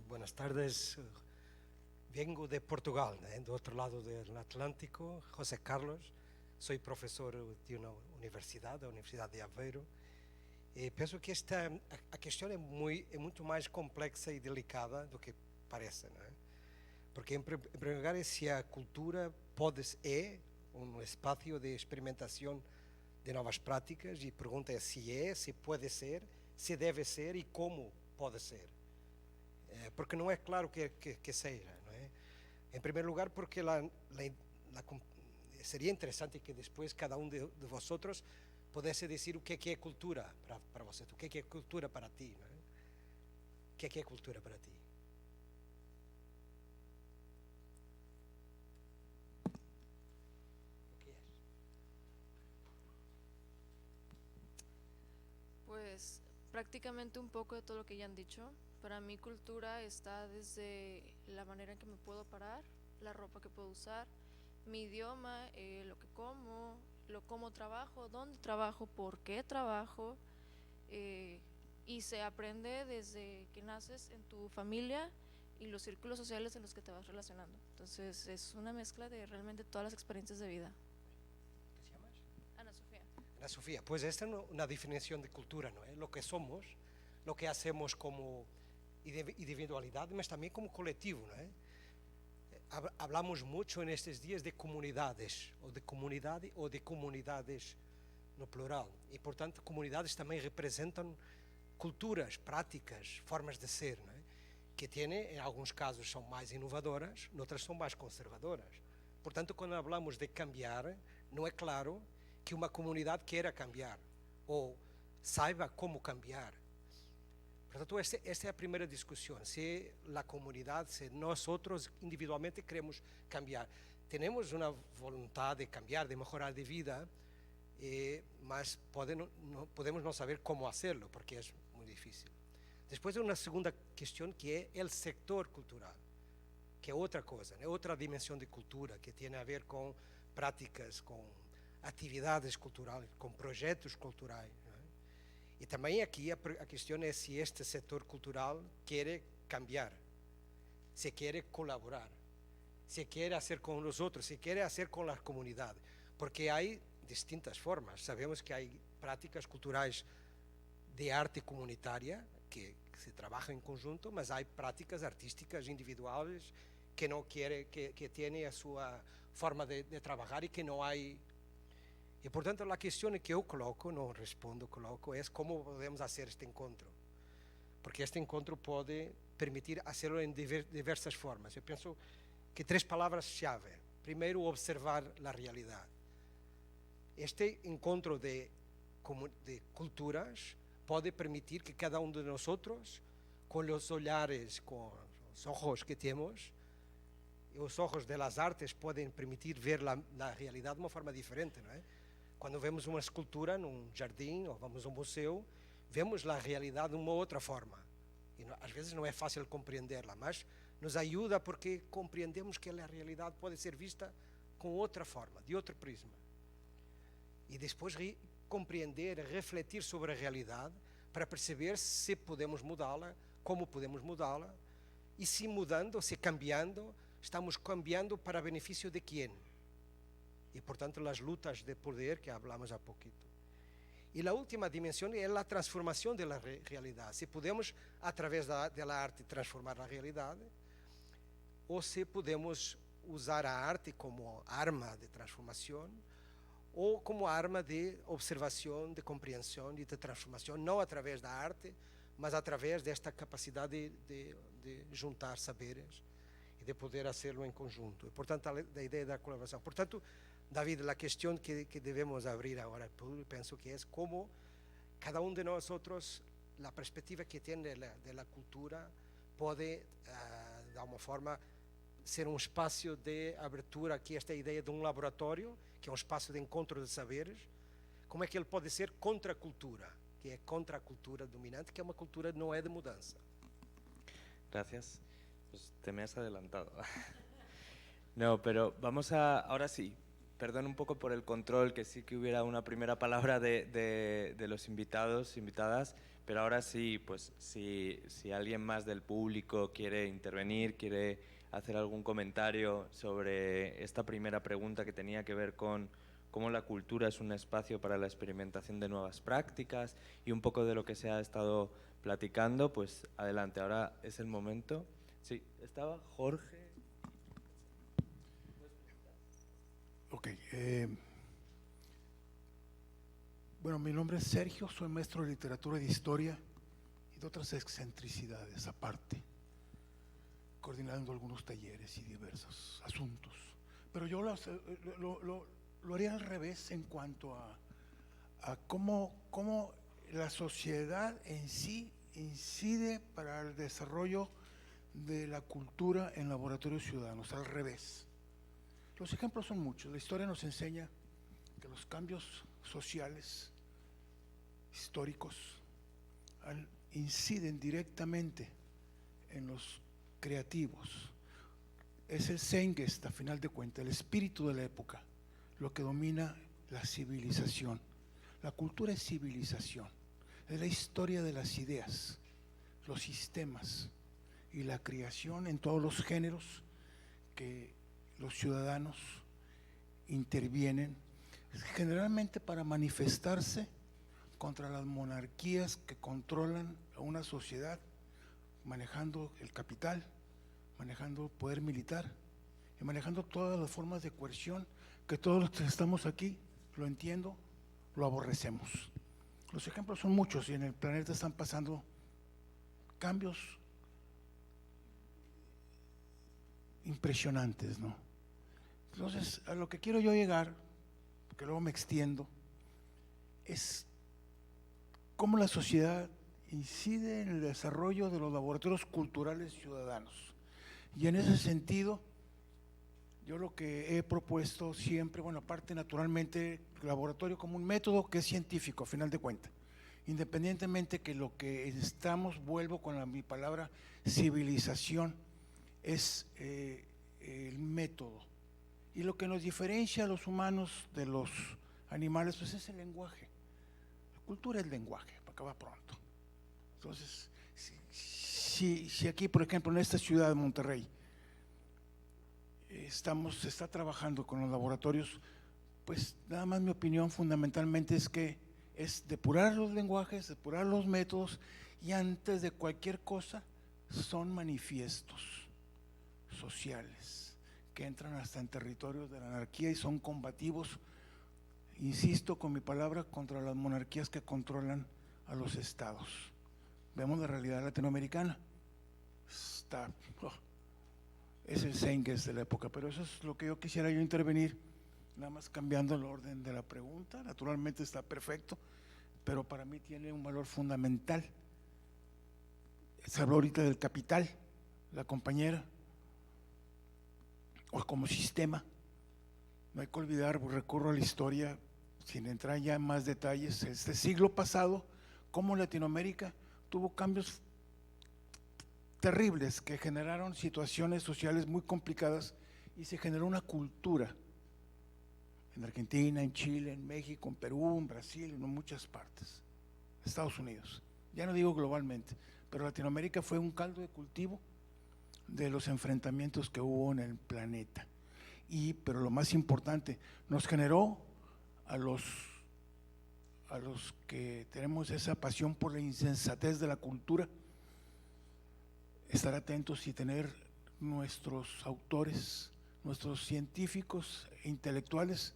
buenas tardes. Vengo de Portugal, do outro lado do Atlântico, José Carlos. Soy professor de uma universidade, a Universidade de Aveiro. E penso que a questão é muito mais complexa e delicada do que parece, não é? Porque, em primeiro lugar, se a cultura é um espaço de experimentação de novas práticas, e a pergunta é, se pode ser, se deve ser e como pode ser. Porque não é claro que seja, não é? Em primeiro lugar, porque seria interessante que depois cada um de vosotros pudesse dizer o que é cultura para você, o que é cultura para ti, não é? O que é cultura para ti? O que é? Pues prácticamente un poco de todo lo que ya han dicho. Para mí cultura está desde la manera en que me puedo parar, la ropa que puedo usar, mi idioma, lo que como, cómo trabajo, dónde trabajo, por qué trabajo. Y se aprende desde que naces en tu familia y los círculos sociales en los que te vas relacionando. Entonces es una mezcla de realmente todas las experiencias de vida. ¿Qué te llamas? Ana Sofía. Ana Sofía, pues esta es una definición de cultura, ¿no? Lo que somos, lo que hacemos como individualidad, pero también como colectivo, ¿no? Hablamos mucho en estos días de comunidades, o de comunidades no plural, y por tanto comunidades también representan culturas, prácticas, formas de ser, ¿no? Que tiene, en algunos casos son más inovadoras, en otras son más conservadoras. Por tanto, cuando hablamos de cambiar, no es claro que una comunidad quiera cambiar o saiba cómo cambiar. Por tanto, esta es la primera discusión, si la comunidad, si nosotros individualmente queremos cambiar. Tenemos una voluntad de cambiar, de mejorar de vida, mas podemos no saber cómo hacerlo, porque es muy difícil. Después hay una segunda cuestión que es el sector cultural, que es otra cosa, es otra dimensión de cultura, que tiene a ver con prácticas, con actividades culturales, con proyectos culturales. Y también aquí la cuestión es si este sector cultural quiere cambiar, si quiere colaborar, si quiere hacer con los otros, si quiere hacer con la comunidad, porque hay distintas formas. Sabemos que hay prácticas culturales de arte comunitaria que se trabajan en conjunto, mas hay prácticas artísticas individuales que no quiere, que tiene a su forma de trabajar y que no hay. Y por tanto la cuestión que yo coloco, no respondo, coloco, es cómo podemos hacer este encuentro. Porque este encuentro puede permitir hacerlo en diversas formas. Yo pienso que 3 palabras clave. Primero, observar la realidad. Este encuentro de culturas puede permitir que cada uno de nosotros, con los olhares, con los ojos que tenemos, y los ojos de las artes pueden permitir ver la realidad de una forma diferente, ¿no? Cuando vemos una escultura en un jardín o vamos a un museo, vemos la realidad de una otra forma. Y a veces no es fácil comprenderla, mas nos ayuda porque comprendemos que la realidad puede ser vista con otra forma, de otro prisma. Y después compreender, refletir sobre la realidad para perceber si podemos mudarla, cómo podemos mudarla, y si mudando, si cambiando, estamos cambiando para beneficio de quién. Y por tanto las luchas de poder que hablamos a poquito. Y la última dimensión es la transformación de la realidad. Si podemos a través de la arte transformar la realidad, o si podemos usar a arte como arma de transformación, o como arma de observación, de comprensión y de transformación, no a través da arte, mas a través de esta capacidad de juntar saberes y de poder hacerlo en conjunto. Y por tanto, la idea de la colaboración. Por tanto, David, la cuestión que debemos abrir ahora al público, pienso que es cómo cada uno de nosotros, la perspectiva que tiene de la cultura, puede, de alguna forma, ser un espacio de abertura, aquí esta idea de un laboratorio, que es un espacio de encuentro de saberes, como es que él puede ser contracultura, que es contracultura dominante, que es una cultura no es de mudanza. Gracias. Pues te me has adelantado. No, pero vamos a, ahora sí, perdón un poco por el control, que sí que hubiera una primera palabra de los invitados, invitadas, pero ahora sí, pues si alguien más del público quiere intervenir, quiere hacer algún comentario sobre esta primera pregunta que tenía que ver con cómo la cultura es un espacio para la experimentación de nuevas prácticas y un poco de lo que se ha estado platicando, pues adelante, ahora es el momento. Sí, estaba Jorge. Ok. Bueno, mi nombre es Sergio, soy maestro de literatura y de historia y de otras excentricidades aparte, coordinando algunos talleres y diversos asuntos. Pero yo lo haría al revés en cuanto a cómo la sociedad en sí incide para el desarrollo de la cultura en laboratorios ciudadanos, al revés. Los ejemplos son muchos. La historia nos enseña que los cambios sociales, históricos, inciden directamente en los creativos. Es el Zeitgeist, a final de cuentas, el espíritu de la época, lo que domina la civilización. La cultura es civilización, es la historia de las ideas, los sistemas y la creación en todos los géneros que los ciudadanos intervienen, generalmente para manifestarse contra las monarquías que controlan a una sociedad, manejando el capital, manejando el poder militar y manejando todas las formas de coerción que todos los que estamos aquí, lo entiendo, lo aborrecemos. Los ejemplos son muchos y en el planeta están pasando cambios impresionantes, ¿no? Entonces, a lo que quiero yo llegar, porque luego me extiendo, es cómo la sociedad incide en el desarrollo de los laboratorios culturales ciudadanos. Y en ese sentido, yo lo que he propuesto siempre, bueno, aparte naturalmente, el laboratorio como un método que es científico, a final de cuentas, independientemente que lo que estamos, vuelvo con mi palabra, civilización, es el método. Y lo que nos diferencia a los humanos de los animales, pues es el lenguaje. La cultura es lenguaje, para acabar pronto. Entonces, si aquí, por ejemplo, en esta ciudad de Monterrey, se está trabajando con los laboratorios, pues nada más mi opinión fundamentalmente es que es depurar los lenguajes, depurar los métodos, y antes de cualquier cosa son manifiestos sociales que entran hasta en territorios de la anarquía y son combativos, insisto con mi palabra, contra las monarquías que controlan a los estados. Vemos la realidad latinoamericana, es el Zeitgeist de la época, pero eso es lo que yo quisiera intervenir, nada más cambiando el orden de la pregunta. Naturalmente está perfecto, pero para mí tiene un valor fundamental. Se habló ahorita del capital, la compañera, o como sistema. No hay que olvidar, recurro a la historia, sin entrar ya en más detalles, este siglo pasado, cómo Latinoamérica tuvo cambios terribles que generaron situaciones sociales muy complicadas y se generó una cultura en Argentina, en Chile, en México, en Perú, en Brasil, en muchas partes, Estados Unidos, ya no digo globalmente, pero Latinoamérica fue un caldo de cultivo de los enfrentamientos que hubo en el planeta. Pero lo más importante, nos generó a los que tenemos esa pasión por la insensatez de la cultura, estar atentos y tener nuestros autores, nuestros científicos e intelectuales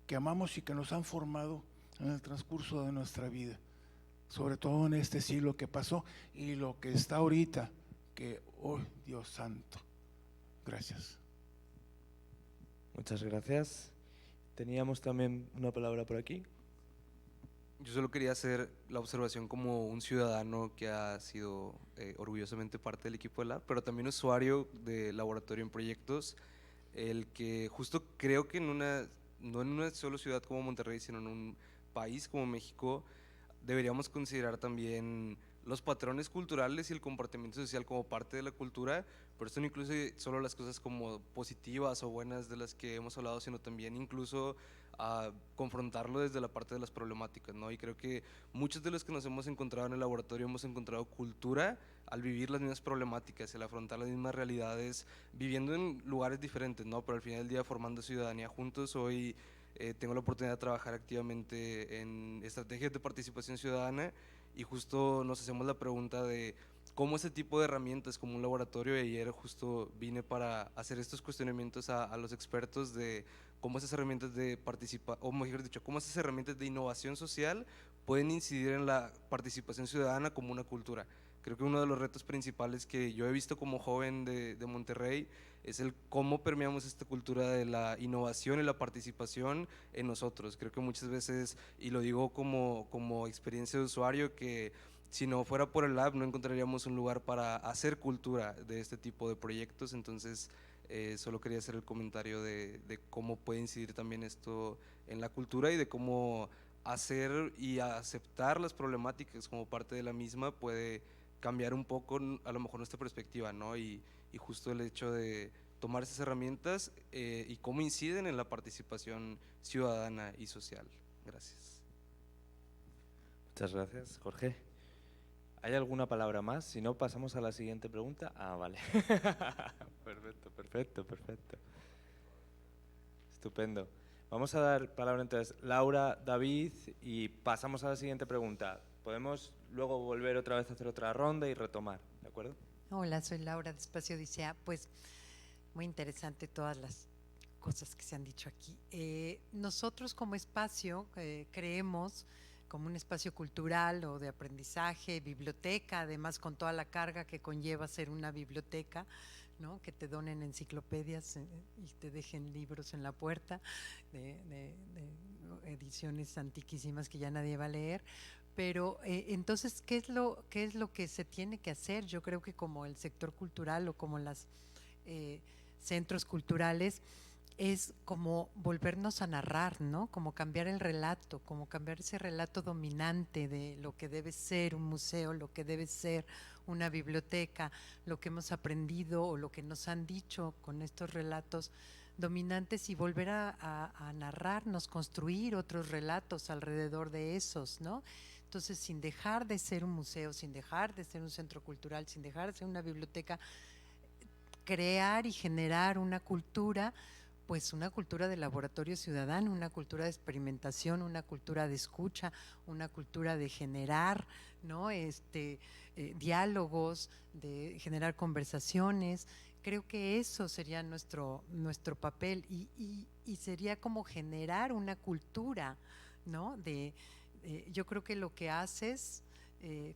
que amamos y que nos han formado en el transcurso de nuestra vida, sobre todo en este siglo que pasó y lo que está ahorita, que, oh Dios santo, gracias. Muchas gracias. Teníamos también una palabra por aquí. Yo solo quería hacer la observación como un ciudadano que ha sido orgullosamente parte del equipo de LAB, pero también usuario de laboratorio en proyectos, el que justo creo que no en una solo ciudad como Monterrey, sino en un país como México, deberíamos considerar también los patrones culturales y el comportamiento social como parte de la cultura, pero esto no incluye solo las cosas como positivas o buenas de las que hemos hablado, sino también incluso a confrontarlo desde la parte de las problemáticas, ¿no? Y creo que muchos de los que nos hemos encontrado en el laboratorio hemos encontrado cultura al vivir las mismas problemáticas, al afrontar las mismas realidades, viviendo en lugares diferentes, ¿no? Pero al final del día formando ciudadanía juntos. Hoy tengo la oportunidad de trabajar activamente en estrategias de participación ciudadana y justo nos hacemos la pregunta de cómo ese tipo de herramientas como un laboratorio, y ayer justo vine para hacer estos cuestionamientos a los expertos de cómo esas herramientas de participación, o mejor dicho, cómo esas herramientas de innovación social pueden incidir en la participación ciudadana como una cultura, que Creo que uno de los retos principales que yo he visto como joven de Monterrey es el cómo permeamos esta cultura de la innovación y la participación en nosotros. Creo que muchas veces, y lo digo como experiencia de usuario, que si no fuera por el lab no encontraríamos un lugar para hacer cultura de este tipo de proyectos. Entonces solo quería hacer el comentario de cómo puede incidir también esto en la cultura y de cómo hacer y aceptar las problemáticas como parte de la misma puede cambiar un poco a lo mejor nuestra perspectiva, ¿no? Y justo el hecho de tomar esas herramientas y cómo inciden en la participación ciudadana y social. Gracias. Muchas gracias, Jorge. ¿Hay alguna palabra más? Si no, pasamos a la siguiente pregunta. Ah, vale. Perfecto. Estupendo. Vamos a dar palabra entonces Laura, David y pasamos a la siguiente pregunta. Podemos luego volver otra vez a hacer otra ronda y retomar, ¿de acuerdo? Hola, soy Laura de Espacio Odisea. Pues muy interesante todas las cosas que se han dicho aquí. Nosotros como espacio creemos como un espacio cultural o de aprendizaje, biblioteca, además con toda la carga que conlleva ser una biblioteca, ¿no? Que te donen enciclopedias y te dejen libros en la puerta de ediciones antiquísimas que ya nadie va a leer. Pero entonces, ¿qué es lo que se tiene que hacer? Yo creo que como el sector cultural o como los centros culturales es como volvernos a narrar, ¿no? Como cambiar el relato, como cambiar ese relato dominante de lo que debe ser un museo, lo que debe ser una biblioteca, lo que hemos aprendido o lo que nos han dicho con estos relatos dominantes y volver a narrarnos, construir otros relatos alrededor de esos, ¿no? Entonces, sin dejar de ser un museo, sin dejar de ser un centro cultural, sin dejar de ser una biblioteca, crear y generar una cultura, pues una cultura de laboratorio ciudadano, una cultura de experimentación, una cultura de escucha, una cultura de generar, ¿no? Diálogos, de generar conversaciones. Creo que eso sería nuestro papel y sería como generar una cultura, ¿no? Yo creo que lo que haces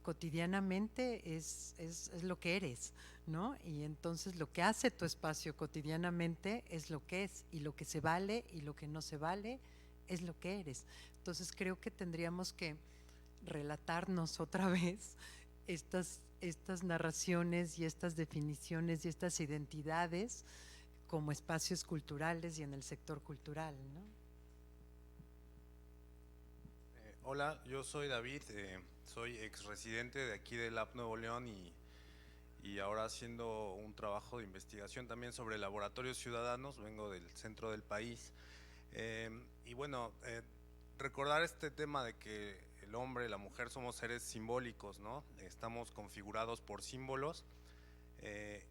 cotidianamente es lo que eres, ¿no? Y entonces lo que hace tu espacio cotidianamente es lo que es, y lo que se vale y lo que no se vale es lo que eres. Entonces creo que tendríamos que relatarnos otra vez estas narraciones y estas definiciones y estas identidades como espacios culturales y en el sector cultural, ¿no? Hola, yo soy David, soy ex residente de aquí del Lab Nuevo León y ahora haciendo un trabajo de investigación también sobre laboratorios ciudadanos, vengo del centro del país. Y bueno, recordar este tema de que el hombre y la mujer somos seres simbólicos, ¿no? Estamos configurados por símbolos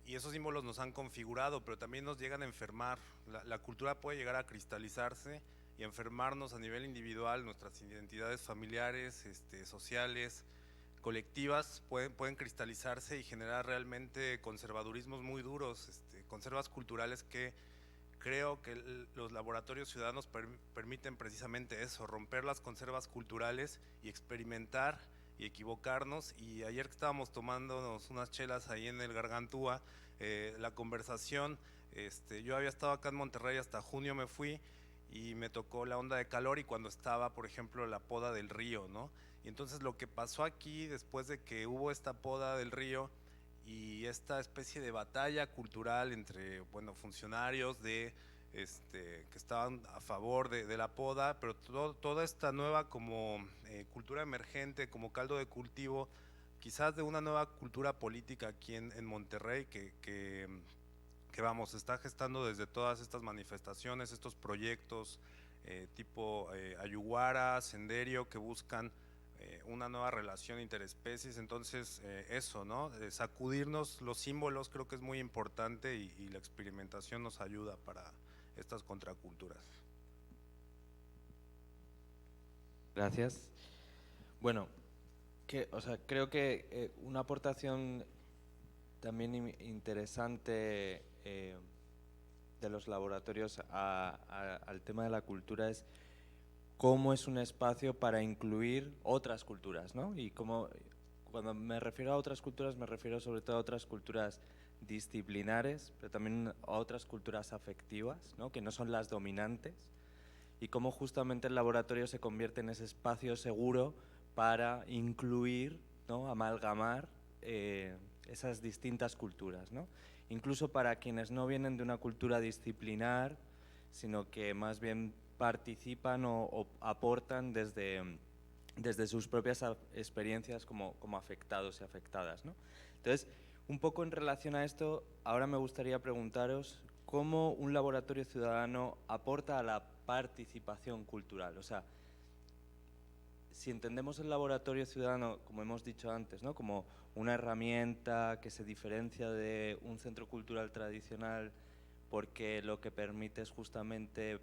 y esos símbolos nos han configurado, pero también nos llegan a enfermar. La cultura puede llegar a cristalizarse y enfermarnos a nivel individual. Nuestras identidades familiares, sociales, colectivas pueden cristalizarse y generar realmente conservadurismos muy duros, conservas culturales que creo que los laboratorios ciudadanos permiten precisamente eso, romper las conservas culturales y experimentar y equivocarnos. Y ayer que estábamos tomándonos unas chelas ahí en el Gargantúa, la conversación, yo había estado acá en Monterrey hasta junio, me fui y me tocó la onda de calor y cuando estaba, por ejemplo, la poda del río, ¿no? Y entonces lo que pasó aquí después de que hubo esta poda del río y esta especie de batalla cultural entre, bueno, funcionarios que estaban a favor de la poda, pero toda esta nueva como cultura emergente, como caldo de cultivo, quizás de una nueva cultura política aquí en Monterrey que vamos, está gestando desde todas estas manifestaciones, estos proyectos tipo Ayuguara, Senderio, que buscan una nueva relación interespecies. Entonces eso, ¿no? Sacudirnos los símbolos creo que es muy importante y la experimentación nos ayuda para estas contraculturas. Gracias. Bueno, creo que una aportación también interesante de los laboratorios al tema de la cultura es cómo es un espacio para incluir otras culturas, ¿no? Y cómo cuando me refiero a otras culturas, me refiero sobre todo a otras culturas disciplinares, pero también a otras culturas afectivas, ¿no? Que no son las dominantes, y cómo justamente el laboratorio se convierte en ese espacio seguro para incluir, ¿no? Amalgamar esas distintas culturas, ¿no? Incluso para quienes no vienen de una cultura disciplinar, sino que más bien participan o aportan desde sus propias experiencias como afectados y afectadas, ¿no? Entonces, un poco en relación a esto, ahora me gustaría preguntaros cómo un laboratorio ciudadano aporta a la participación cultural. O sea, si entendemos el laboratorio ciudadano, como hemos dicho antes, ¿no? Como una herramienta que se diferencia de un centro cultural tradicional porque lo que permite es justamente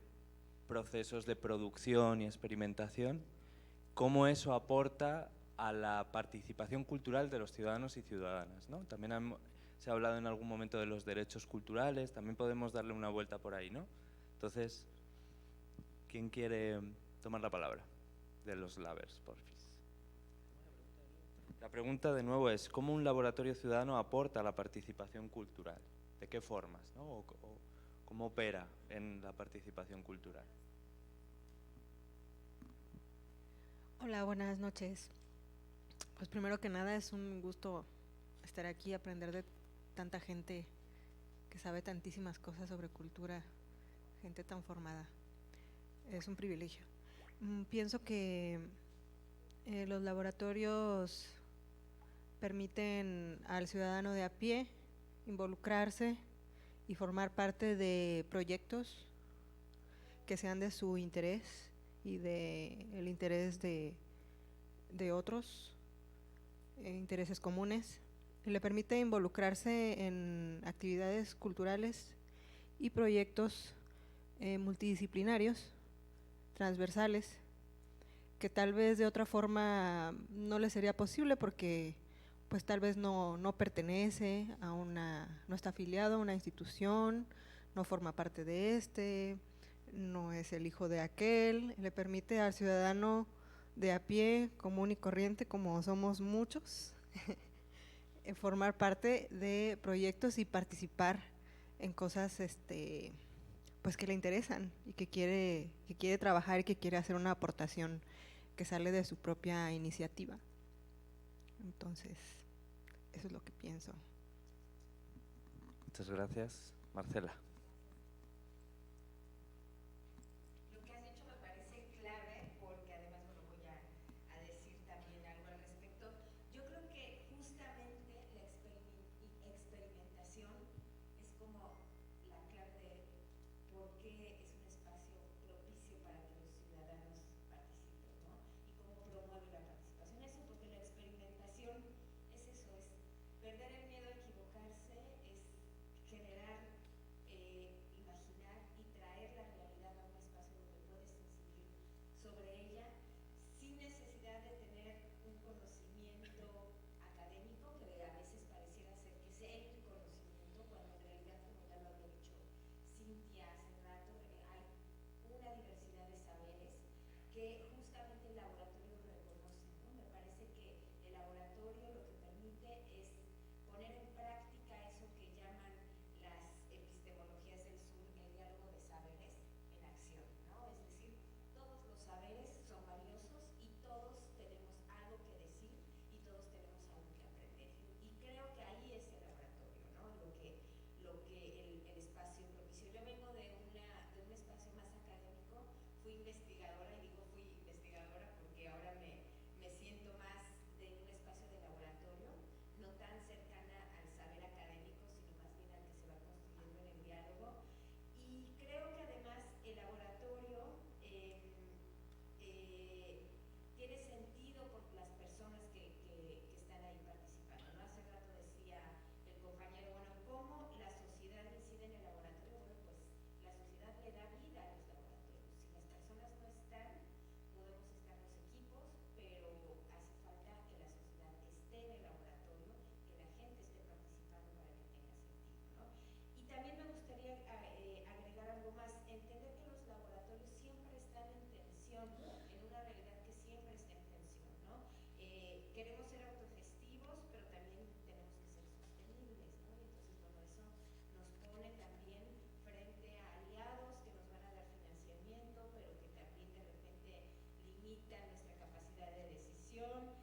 procesos de producción y experimentación, ¿cómo eso aporta a la participación cultural de los ciudadanos y ciudadanas, ¿no? También se ha hablado en algún momento de los derechos culturales, también podemos darle una vuelta por ahí, ¿no? Entonces, ¿quién quiere tomar la palabra de los labers, porfis? La pregunta de nuevo es, ¿cómo un laboratorio ciudadano aporta a la participación cultural? ¿De qué formas, ¿no? O ¿cómo opera en la participación cultural? Hola, buenas noches. Pues primero que nada es un gusto estar aquí, aprender de tanta gente que sabe tantísimas cosas sobre cultura, gente tan formada. Es un privilegio. Pienso que los laboratorios permiten al ciudadano de a pie involucrarse y formar parte de proyectos que sean de su interés y del interés de otros, intereses comunes. Le permite involucrarse en actividades culturales y proyectos multidisciplinarios, transversales, que tal vez de otra forma no le sería posible porque pues tal vez no pertenece a no está afiliado a una institución, no forma parte de no es el hijo de aquel. Le permite al ciudadano de a pie, común y corriente, como somos muchos, formar parte de proyectos y participar en cosas pues que le interesan y que quiere trabajar y que quiere hacer una aportación que sale de su propia iniciativa. Entonces, eso es lo que pienso. Muchas gracias. Marcela. Lo que has dicho me parece clave porque además, bueno, voy a decir también algo al respecto. Yo creo que justamente la experimentación es como la clave de por qué es un espacio propicio para que los ciudadanos participen, ¿no? Y cómo promueve la participación. Eso, porque la experimentación es eso, es perder el miedo a equivocarse, es generar, imaginar y traer la realidad a un espacio donde puedes incidir sobre ella sin necesidad de tener un conocimiento académico que a veces pareciera ser que es el conocimiento, cuando en realidad, como ya lo había dicho Cintia hace rato, hay una diversidad de saberes que justamente el laboratorio reconoce, ¿no? Me parece que el laboratorio lo que permite es poner en práctica eso que llaman las epistemologías del sur, el diálogo de saberes en acción, ¿no? Es decir, todos los saberes son valiosos y todos tenemos algo que decir y todos tenemos algo que aprender. Y creo que ahí es el laboratorio, ¿no? Lo que el espacio propicio. Yo vengo de un espacio más académico, fui investigadora, y digo fui investigadora limita nuestra capacidad de decisión.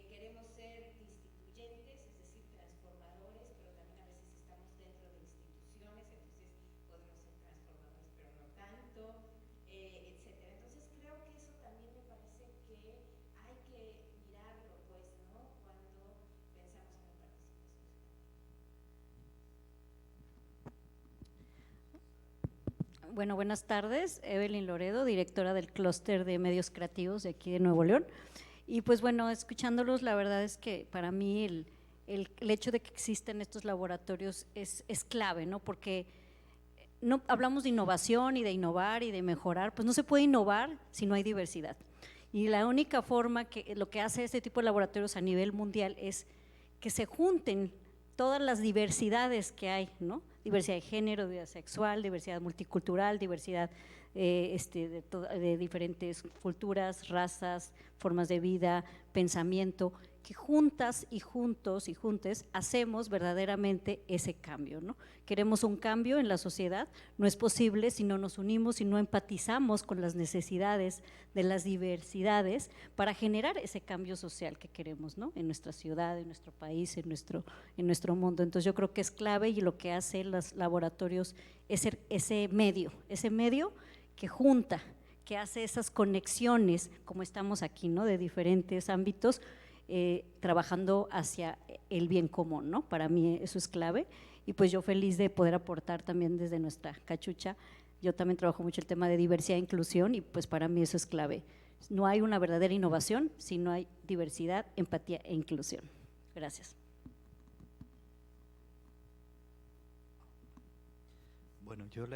Queremos ser instituyentes, es decir, transformadores, pero también a veces estamos dentro de instituciones, entonces podemos ser transformadores, pero no tanto, etcétera. Entonces creo que eso también me parece que hay que mirarlo, pues, ¿no? Cuando pensamos en la participación ciudadana. Bueno, buenas tardes. Evelyn Loredo, directora del clúster de medios creativos de aquí de Nuevo León. Y pues bueno, escuchándolos, la verdad es que para mí el hecho de que existen estos laboratorios es clave, ¿no? Porque no hablamos de innovación y de innovar y de mejorar, pues no se puede innovar si no hay diversidad. Y la única forma que lo que hace este tipo de laboratorios a nivel mundial es que se junten todas las diversidades que hay, ¿no? Diversidad de género, diversidad sexual, diversidad multicultural, diversidad de diferentes culturas, razas, formas de vida, pensamiento, que juntas y juntos y juntes hacemos verdaderamente ese cambio, ¿no? Queremos un cambio en la sociedad, no es posible si no nos unimos, si no empatizamos con las necesidades de las diversidades para generar ese cambio social que queremos, ¿no? En nuestra ciudad, en nuestro país, en nuestro mundo. Entonces yo creo que es clave y lo que hacen los laboratorios es ese medio que junta, que hace esas conexiones, como estamos aquí, ¿no? De diferentes ámbitos, trabajando hacia el bien común, ¿no? Para mí eso es clave y pues yo feliz de poder aportar también desde nuestra cachucha. Yo también trabajo mucho el tema de diversidad e inclusión y pues para mí eso es clave. No hay una verdadera innovación si no hay diversidad, empatía e inclusión. Gracias. Bueno, yo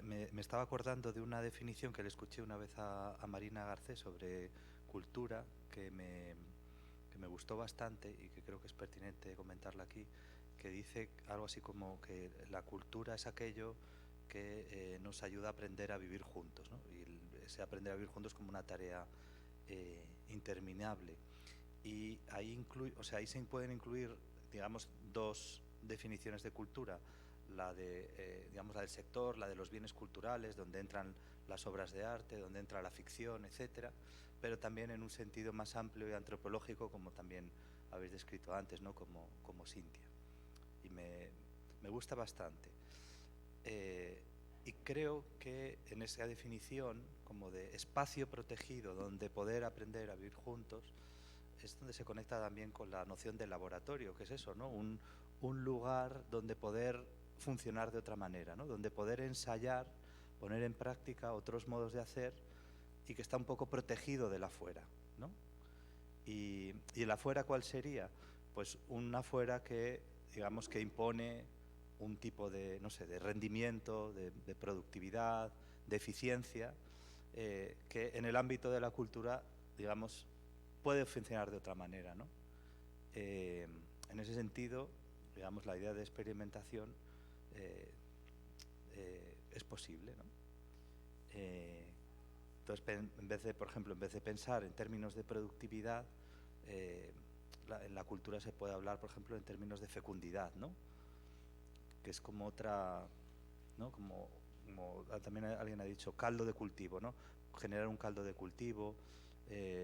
me estaba acordando de una definición que le escuché una vez a Marina Garcés sobre cultura que me gustó bastante y que creo que es pertinente comentarla aquí, que dice algo así como que la cultura es aquello que nos ayuda a aprender a vivir juntos, ¿no? Y ese aprender a vivir juntos como una tarea interminable. Y ahí se pueden incluir, digamos, dos definiciones de cultura, la del sector, la de los bienes culturales, donde entran las obras de arte, donde entra la ficción, etcétera, pero también en un sentido más amplio y antropológico, como también habéis descrito antes, ¿no? Como Cintia. Y me gusta bastante. Y creo que en esa definición, como de espacio protegido, donde poder aprender a vivir juntos, es donde se conecta también con la noción de laboratorio, que es eso, ¿no? Un lugar donde poder funcionar de otra manera, ¿no? Donde poder ensayar, poner en práctica otros modos de hacer y que está un poco protegido del afuera, ¿no? Y el afuera, ¿cuál sería? Pues un afuera que, digamos, que impone un tipo de, no sé, de rendimiento, de productividad, de eficiencia, que en el ámbito de la cultura, digamos, puede funcionar de otra manera, ¿no? En ese sentido, digamos, la idea de experimentación es posible, ¿no? Entonces, por ejemplo, en vez de pensar en términos de productividad, en la cultura se puede hablar, por ejemplo, en términos de fecundidad, ¿no? Que es como otra, ¿no? Como también alguien ha dicho, caldo de cultivo, ¿no? Generar un caldo de cultivo,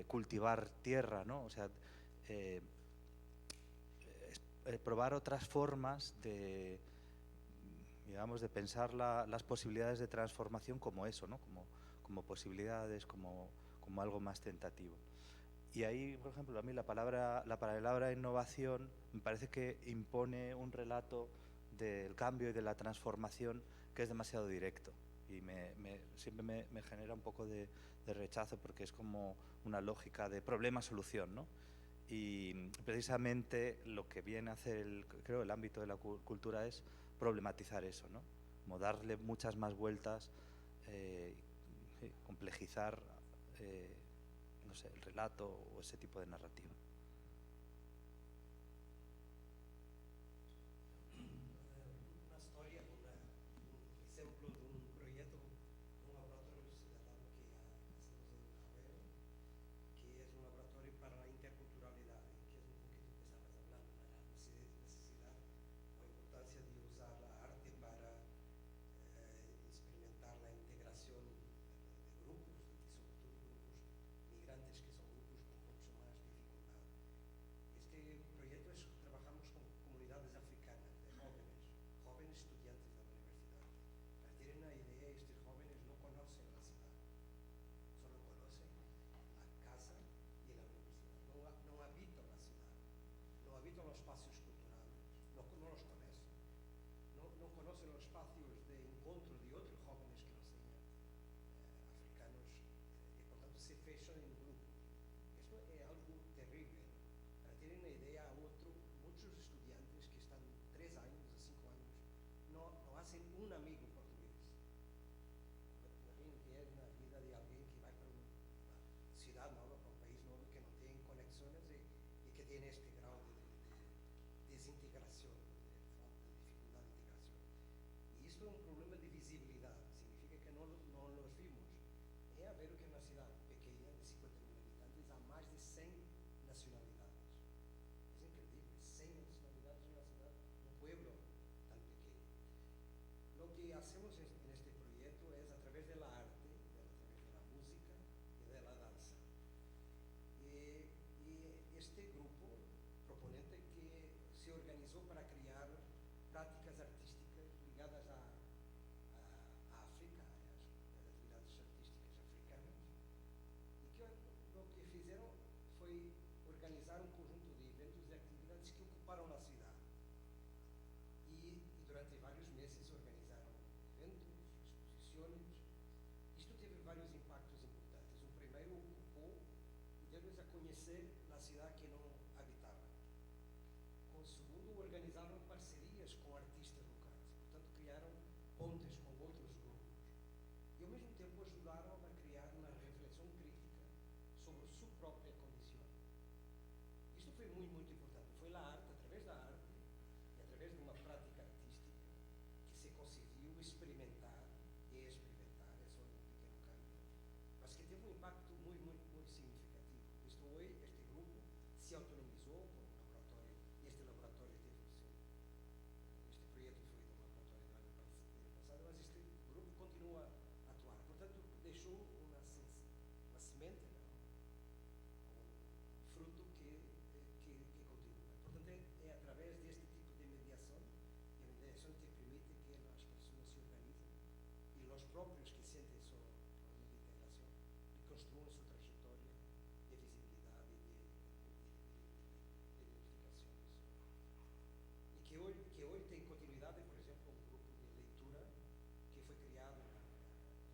cultivar tierra, ¿no? O sea, probar otras formas de, digamos, de pensar las posibilidades de transformación como eso, ¿no? Como posibilidades, como algo más tentativo. Y ahí, por ejemplo, a mí la palabra innovación me parece que impone un relato del cambio y de la transformación que es demasiado directo y siempre me genera un poco de rechazo porque es como una lógica de problema-solución, ¿no? Y precisamente lo que viene a hacer, creo, el ámbito de la cultura es problematizar eso, ¿no? Como darle muchas más vueltas, complejizar no sé, el relato o ese tipo de narrativa. Una historia, un ejemplo de un proyecto, un laboratorio ciudadano que hacemos en Aveiro, que es un laboratorio para la interculturalidad, que es un poquito que estabas hablando, la necesidad o importancia de usar la arte para experimentar la integración encuentro de otros jóvenes que no sean africanos y por tanto se fechan en grupo. Esto es algo terrible. Para tener una idea, muchos estudiantes que están 3 años a 5 años no hacen un amigo portugués. Imagino que es una vida de alguien que va para una ciudad nueva, para un país nuevo, que no tiene conexiones y que tiene este grado de desintegración, de falta de dificultad de integración. Y esto es un problema de visibilidad, significa que no los vimos. Es a ver que en una ciudad pequeña de 50.000 habitantes hay más de 100 nacionalidades. Es increíble, 100 nacionalidades en una ciudad, un pueblo tan pequeño. Lo que hacemos en este proyecto es a través de la arte, a través de la música y de la danza. Y este grupo proponente que se organizó para crear prácticas artísticas ligadas a África, a las actividades artísticas africanas, y que lo que hicieron fue organizar un conjunto de eventos y actividades que ocuparon la ciudad. Y durante varios meses organizaron eventos, exposiciones. Esto tiene varios impactos importantes. Un primero ocupó y dio-lhes a conhecer la ciudad que no habitaban. Con segundo, organizaron parcerias con artistas locais. Portanto, criaron pontes con outros grupos. E, ao mesmo tempo, ajudaram a criar uma reflexão crítica sobre sua própria condição. Isto foi muito importante. Foi a arte, através da arte e através de uma prática artística, que se conseguiu experimentar e experimentar, é só um pequeno cambio, mas que teve um impacto muito significativo. Isto hoje, este grupo se autonomizou por um laboratório, e este laboratório teve este projeto foi do laboratório do ano passado, mas este grupo continua a atuar. Portanto, deixou uma semente, um fruto que continua. Portanto, é através deste tipo de mediação, e a mediação te permite que as pessoas se organizem e os próprios que sentem seu problema de integração reconstruam sua trajetória de visibilidade e de identificações. E que hoje tem continuidade, por exemplo, um grupo de leitura que foi criado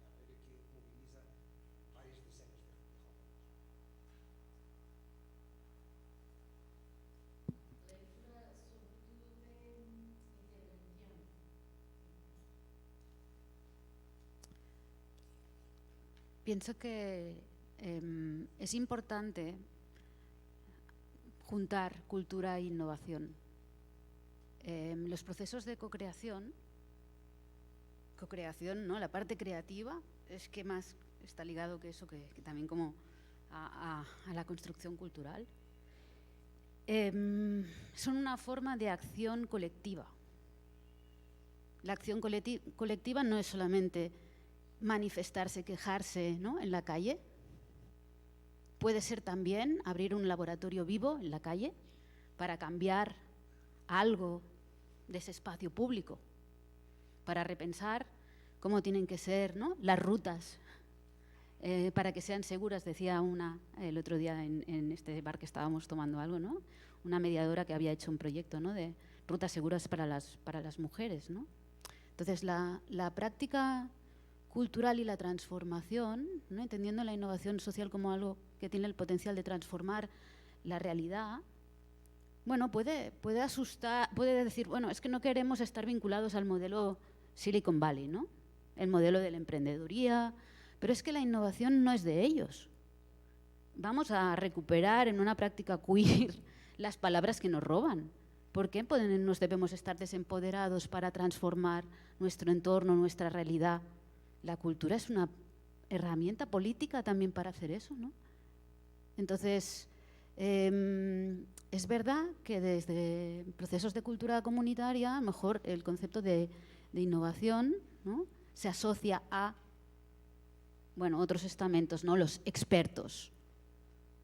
na América, que mobiliza várias dezenas de jóvenes. Pienso que es importante juntar cultura e innovación. Los procesos de co-creación, ¿no? La parte creativa es que más está ligado que eso, que también como a la construcción cultural. Son una forma de acción colectiva. La acción colectiva no es solamente manifestarse, quejarse, ¿no? En la calle. Puede ser también abrir un laboratorio vivo en la calle para cambiar algo de ese espacio público, para repensar cómo tienen que ser, ¿no? Las rutas para que sean seguras. Decía el otro día en este bar que estábamos tomando algo, ¿no? Una mediadora que había hecho un proyecto, ¿no? De rutas seguras para las mujeres, ¿no? Entonces, la práctica cultural y la transformación, ¿no? Entendiendo la innovación social como algo que tiene el potencial de transformar la realidad, bueno, puede asustar, puede decir, bueno, es que no queremos estar vinculados al modelo Silicon Valley, ¿no? El modelo de la emprendeduría, pero es que la innovación no es de ellos. Vamos a recuperar en una práctica queer las palabras que nos roban. ¿Por qué nos debemos estar desempoderados para transformar nuestro entorno, nuestra realidad? La cultura es una herramienta política también para hacer eso, ¿no? Entonces, es verdad que desde procesos de cultura comunitaria, a lo mejor el concepto de innovación, ¿no? Se asocia a, bueno, otros estamentos, ¿no? Los expertos.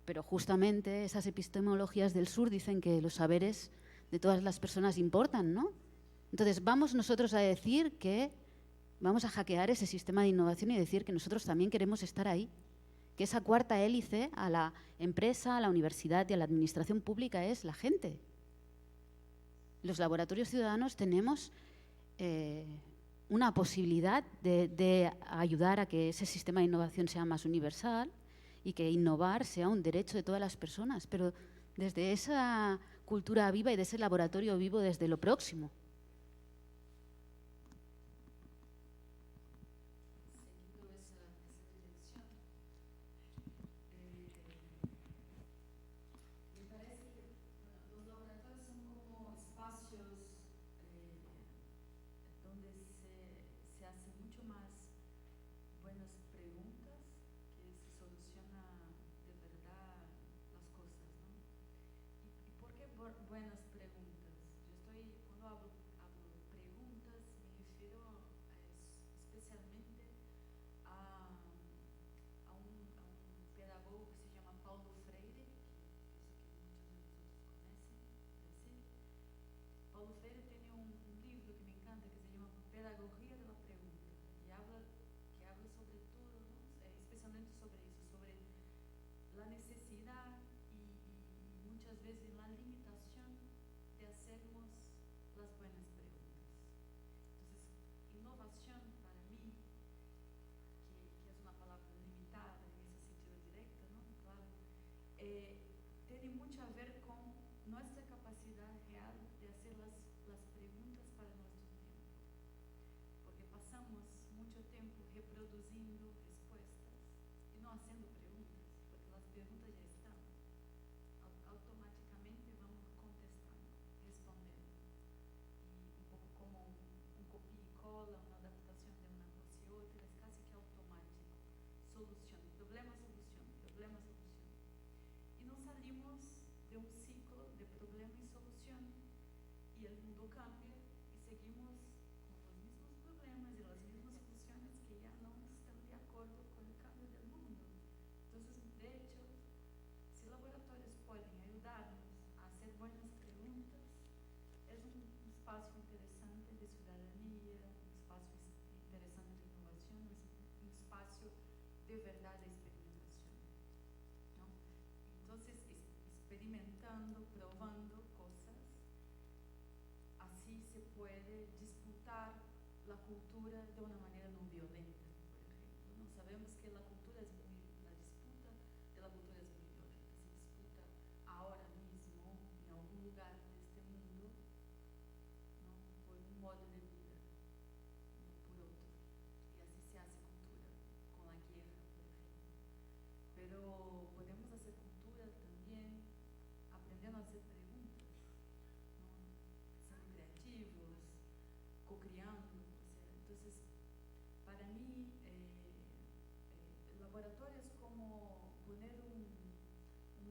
Pero justamente esas epistemologías del sur dicen que los saberes de todas las personas importan, ¿no? Entonces, vamos nosotros a decir que vamos a hackear ese sistema de innovación y decir que nosotros también queremos estar ahí, que esa cuarta hélice a la empresa, a la universidad y a la administración pública es la gente. Los laboratorios ciudadanos tenemos una posibilidad de ayudar a que ese sistema de innovación sea más universal y que innovar sea un derecho de todas las personas, pero desde esa cultura viva y de ese laboratorio vivo desde lo próximo. Buenas preguntas. Cuando hablo preguntas, me refiero especialmente a un pedagogo que se llama Paulo Freire, que pienso que muchos de nosotros conocen. Paulo Freire tiene un libro que me encanta que se llama Pedagogía de la Pregunta, y que habla sobre todo, ¿no? Especialmente sobre eso, sobre la necesidad y muchas veces la limitación de hacernos las buenas preguntas. Entonces, innovación para mí, que es una palabra limitada en ese sentido directo, ¿no? Claro, tiene mucho a ver con nuestra capacidad real de hacer las preguntas para nuestro tiempo. Porque pasamos mucho tiempo reproduciendo respuestas y no haciendo preguntas, porque las preguntas ya están. Automáticamente vamos contestando, respondiendo. Y un poco como un copia y cola, una adaptación de una cosa y otra, es casi que automático. Solución, problema, solución, problema, solución. Y nos salimos de un ciclo de problema y solución, y el mundo cambia y seguimos con los mismos problemas y las mismas soluciones que ya no están de acuerdo con el cambio del mundo. Entonces, de hecho, si laboratorios pueden ayudarnos a hacer buenas preguntas, es un espacio interesante de ciudadanía, un espacio interesante de innovación, un espacio de verdad de experimentación, ¿no? Entonces, experimentando, probando cosas, así se puede disputar la cultura de una manera no violenta, por ejemplo, ¿no? Sabemos que la disputa de la cultura es muy violenta, se disputa ahora mismo en algún lugar de este mundo, ¿no? Por un modo de vida, no por otro, y así se hace cultura, con la guerra, por ejemplo. Pero podemos hacer cultura también aprendiendo a hacer preguntas, ¿no? Siendo creativos, co-creando, o sea, entonces, para mí, el laboratorio es como poner un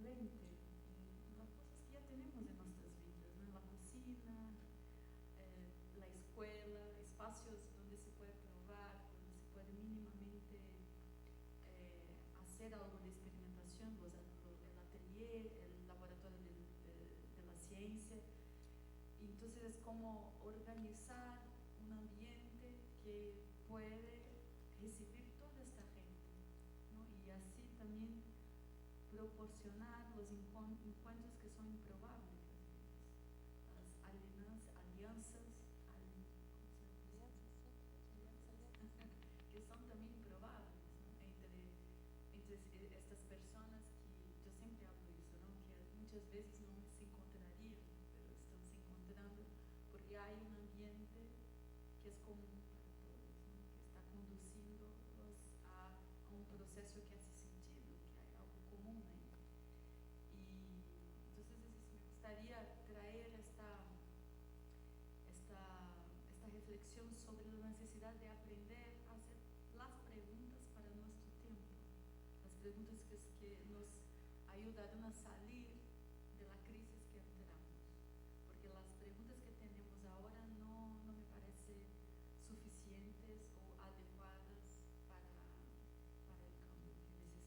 lente en las cosas que ya tenemos en nuestras vidas, ¿no? En la cocina, la escuela, espacios donde se puede probar, donde se puede mínimamente hacer algo de experimentación, el atelier, el laboratorio de la ciencia. Y entonces es como organizar un ambiente que puede recibir toda esta gente, ¿no? Y así también proporcionar los encuentros que son improbables, las alianzas que son también improbables, ¿no? entre estas personas que yo siempre hablo eso, ¿no? Que muchas veces no se encontrarían, pero están se encontrando porque hay un ambiente que es común para todos, ¿no? Que está conduciéndolos a un proceso que hace sentido, que hay algo común ahí. Y entonces me gustaría traer esta reflexión sobre la necesidad de aprender a hacer las preguntas para nuestro tiempo, las preguntas que nos ayudaron a salir de la crisis que entramos, porque las preguntas que tenemos ahora no me parecen suficientes o adecuadas para el cambio que necesitamos.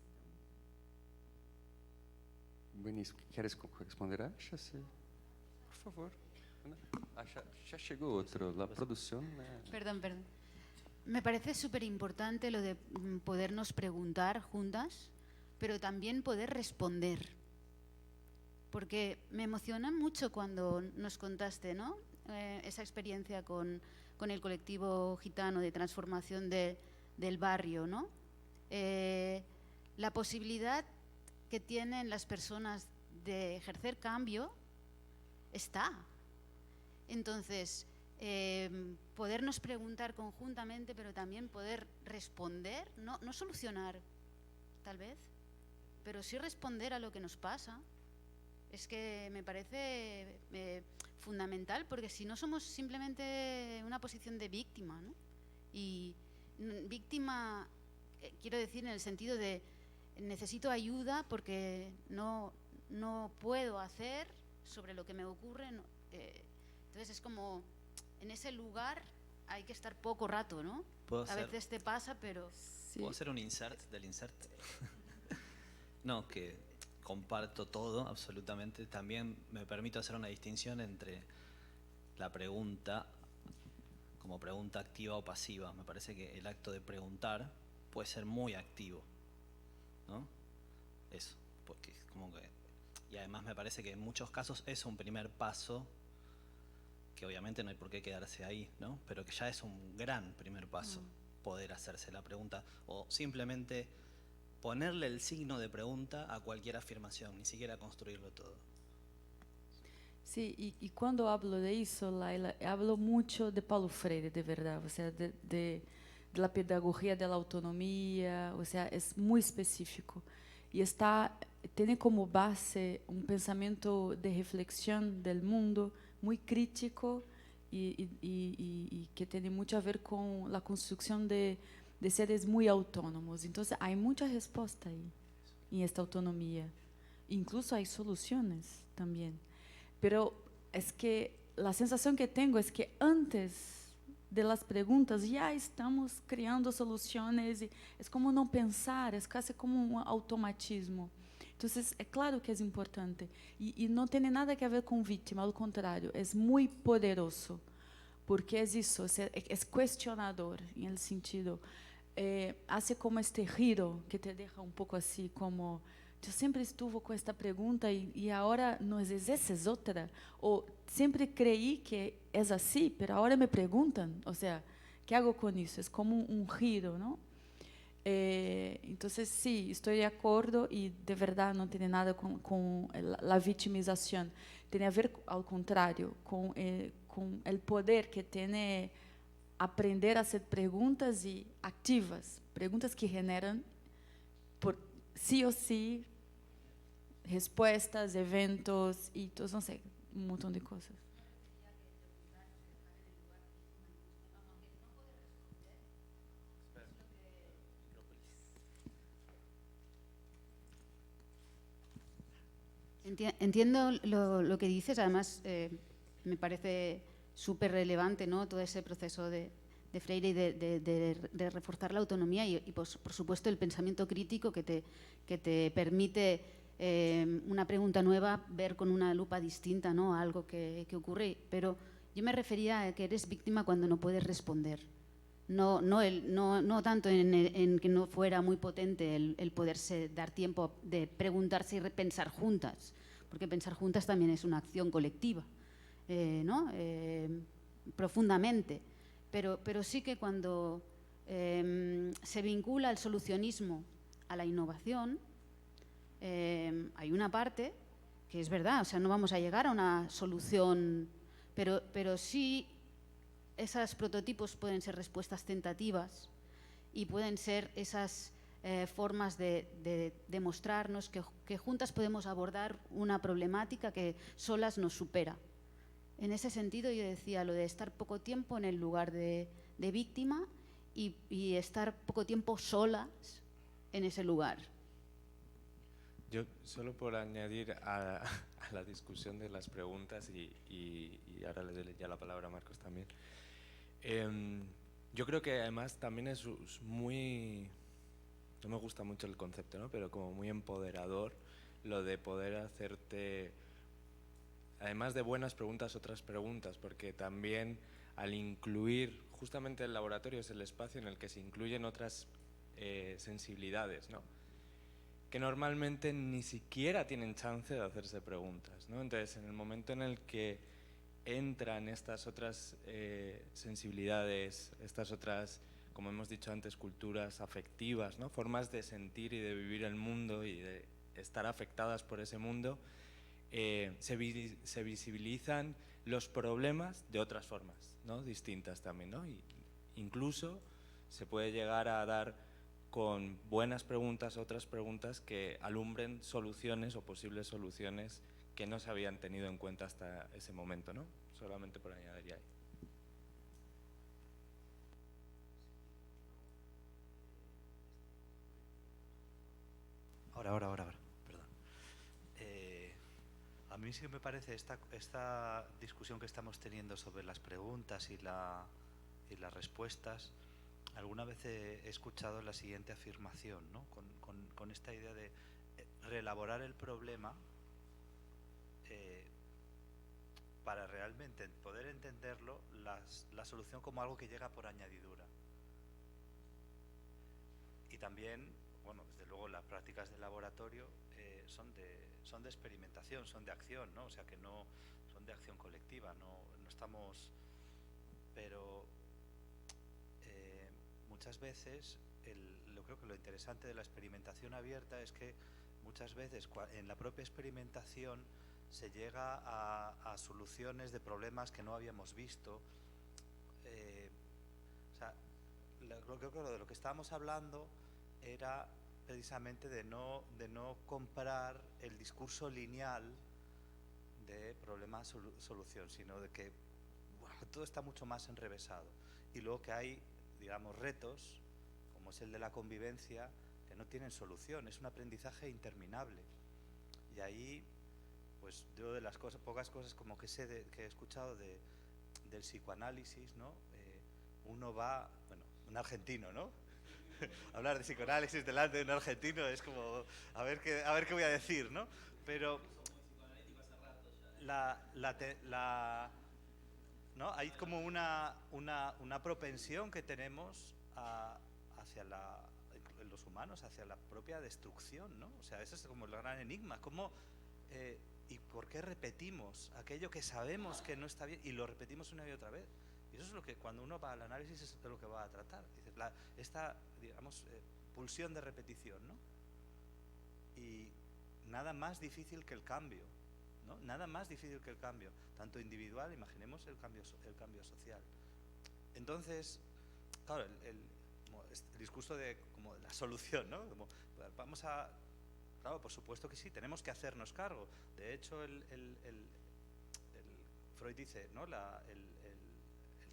Bueníssimo. Queres responder, Aisha? Por favor. Ya llegó otro, la producción. Perdón. Me parece súper importante lo de podernos preguntar juntas, pero también poder responder. Porque me emociona mucho cuando nos contaste, ¿no? esa experiencia con el colectivo gitano de transformación del barrio, ¿no? La posibilidad que tienen las personas de ejercer cambio está. Entonces, podernos preguntar conjuntamente, pero también poder responder, no solucionar, tal vez, pero sí responder a lo que nos pasa, es que me parece fundamental, porque si no somos simplemente una posición de víctima, ¿no? Y víctima, quiero decir en el sentido de necesito ayuda porque no puedo hacer sobre lo que me ocurre, no, entonces es como, en ese lugar hay que estar poco rato, ¿no? A veces te pasa, pero... Sí. ¿Puedo hacer un insert del insert? No, que comparto todo, absolutamente. También me permito hacer una distinción entre la pregunta como pregunta activa o pasiva. Me parece que el acto de preguntar puede ser muy activo, ¿no? Eso, porque es como que... Y además me parece que en muchos casos es un primer paso, que obviamente no hay por qué quedarse ahí, ¿no? Pero que ya es un gran primer paso, poder hacerse la pregunta, o simplemente ponerle el signo de pregunta a cualquier afirmación, ni siquiera construirlo todo. Sí, y cuando hablo de eso, Laila, hablo mucho de Paulo Freire, de verdad, o sea, de la pedagogía de la autonomía, o sea, es muy específico. Y tiene como base un pensamiento de reflexión del mundo muy crítico y que tiene mucho a ver con la construcción de seres muy autónomos. Entonces hay mucha respuesta ahí, en esta autonomía. Incluso hay soluciones también. Pero es que la sensación que tengo es que antes de las preguntas ya estamos creando soluciones. Y es como no pensar, es casi como un automatismo. Entonces, es claro que es importante. Y no tiene nada que ver con víctima, al contrario, es muy poderoso. Porque es eso, es cuestionador, en el sentido, hace como este giro que te deja un poco así, como, yo siempre estuve con esta pregunta y ahora no es esa, es otra. O siempre creí que es así, pero ahora me preguntan, o sea, ¿qué hago con eso? Es como un giro, ¿no? Entonces, sí, estoy de acuerdo y de verdad no tiene nada con la victimización. Tiene a ver, al contrario, con el poder que tiene aprender a hacer preguntas y activas, preguntas que generan por sí o sí respuestas, eventos y todo, no sé, un montón de cosas. Entiendo lo que dices, además me parece súper relevante, ¿no? Todo ese proceso de Freire y de reforzar la autonomía y por supuesto el pensamiento crítico que te permite una pregunta nueva ver con una lupa distinta, ¿no? A algo que ocurre. Pero yo me refería a que eres víctima cuando no puedes responder. No tanto en que no fuera muy potente el poderse dar tiempo de preguntarse y pensar juntas, porque pensar juntas también es una acción colectiva, ¿no? Profundamente, pero sí que cuando se vincula el solucionismo a la innovación, hay una parte que es verdad, o sea, no vamos a llegar a una solución, pero sí esos prototipos pueden ser respuestas tentativas y pueden ser esas formas de demostrarnos que juntas podemos abordar una problemática que solas nos supera. En ese sentido yo decía lo de estar poco tiempo en el lugar de víctima y estar poco tiempo solas en ese lugar. Yo solo por añadir a la discusión de las preguntas y ahora le doy ya la palabra a Marcos también. Yo creo que además también es muy, no me gusta mucho el concepto, ¿no? Pero como muy empoderador lo de poder hacerte, además de buenas preguntas, otras preguntas, porque también al incluir, justamente el laboratorio es el espacio en el que se incluyen otras sensibilidades, ¿no? Que normalmente ni siquiera tienen chance de hacerse preguntas, ¿no? Entonces, en el momento en el que entran estas otras sensibilidades, estas otras, como hemos dicho antes, culturas afectivas, ¿no? Formas de sentir y de vivir el mundo y de estar afectadas por ese mundo, se visibilizan los problemas de otras formas, ¿no? Distintas también, ¿no? Y incluso se puede llegar a dar con buenas preguntas, otras preguntas que alumbren soluciones o posibles soluciones que no se habían tenido en cuenta hasta ese momento, ¿no? Solamente por añadir ahí. Ahora, perdón. A mí sí que me parece esta discusión que estamos teniendo sobre las preguntas y las respuestas. Alguna vez he escuchado la siguiente afirmación, ¿no? Con esta idea de reelaborar el problema para realmente poder entenderlo, la solución como algo que llega por añadidura. Y también, bueno, desde luego las prácticas de laboratorio son de experimentación, son de acción, ¿no? O sea que no son de acción colectiva, no estamos... Pero muchas veces, yo creo que lo interesante de la experimentación abierta es que muchas veces en la propia experimentación se llega a soluciones de problemas que no habíamos visto. O sea, creo que de lo que estábamos hablando era precisamente de no comprar el discurso lineal de problema-solución, sino de que todo está mucho más enrevesado. Y luego que hay, digamos, retos, como es el de la convivencia, que no tienen solución, es un aprendizaje interminable. Y ahí, pues yo de las pocas cosas como que he escuchado del psicoanálisis, ¿no? Uno va, bueno, un argentino, ¿no? Hablar de psicoanálisis delante de un argentino es como, a ver qué voy a decir, ¿no? Pero ¿no? Hay como una propensión que tenemos hacia en los humanos, hacia la propia destrucción, ¿no? O sea, ese es como el gran enigma. ¿Cómo y por qué repetimos aquello que sabemos que no está bien y lo repetimos una y otra vez? Y eso es lo que, cuando uno va al análisis, es de lo que va a tratar. Esta, digamos, pulsión de repetición, ¿no? Y nada más difícil que el cambio, ¿no? Nada más difícil que el cambio, tanto individual, imaginemos el cambio social. Entonces, claro, el discurso de como la solución, ¿no? Como, vamos a... Claro, por supuesto que sí, tenemos que hacernos cargo. De hecho, Freud dice, ¿no? El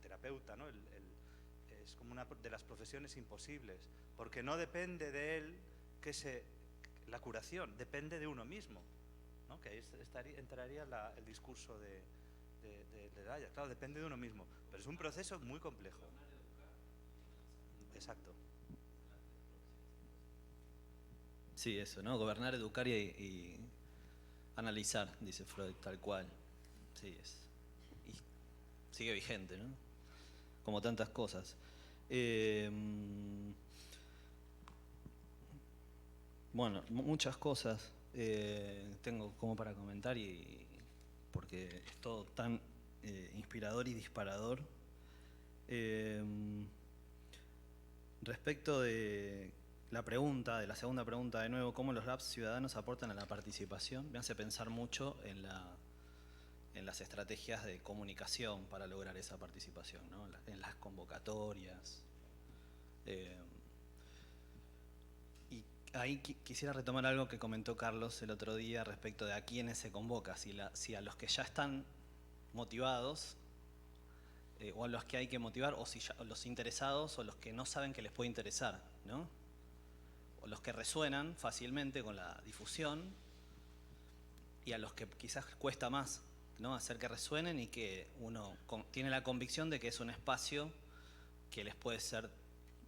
terapeuta, ¿no? Es como una de las profesiones imposibles, porque no depende de él la curación, depende de uno mismo, ¿no? Que ahí entraría el discurso de Daya. Claro, depende de uno mismo, pero es un proceso muy complejo. Exacto. Sí, eso, ¿no? Gobernar, educar y analizar, dice Freud, tal cual. Sí, y sigue vigente, ¿no? Como tantas cosas. Bueno, muchas cosas tengo como para comentar porque es todo tan inspirador y disparador. Respecto de la segunda pregunta de nuevo, ¿cómo los labs ciudadanos aportan a la participación? Me hace pensar mucho en las estrategias de comunicación para lograr esa participación, ¿no? En las convocatorias. Y ahí quisiera retomar algo que comentó Carlos el otro día respecto de a quiénes se convoca, si a los que ya están motivados o a los que hay que motivar, o si ya, los interesados o los que no saben que les puede interesar, ¿no? O los que resuenan fácilmente con la difusión y a los que quizás cuesta más, ¿no? Hacer que resuenen y que uno tiene la convicción de que es un espacio que les puede ser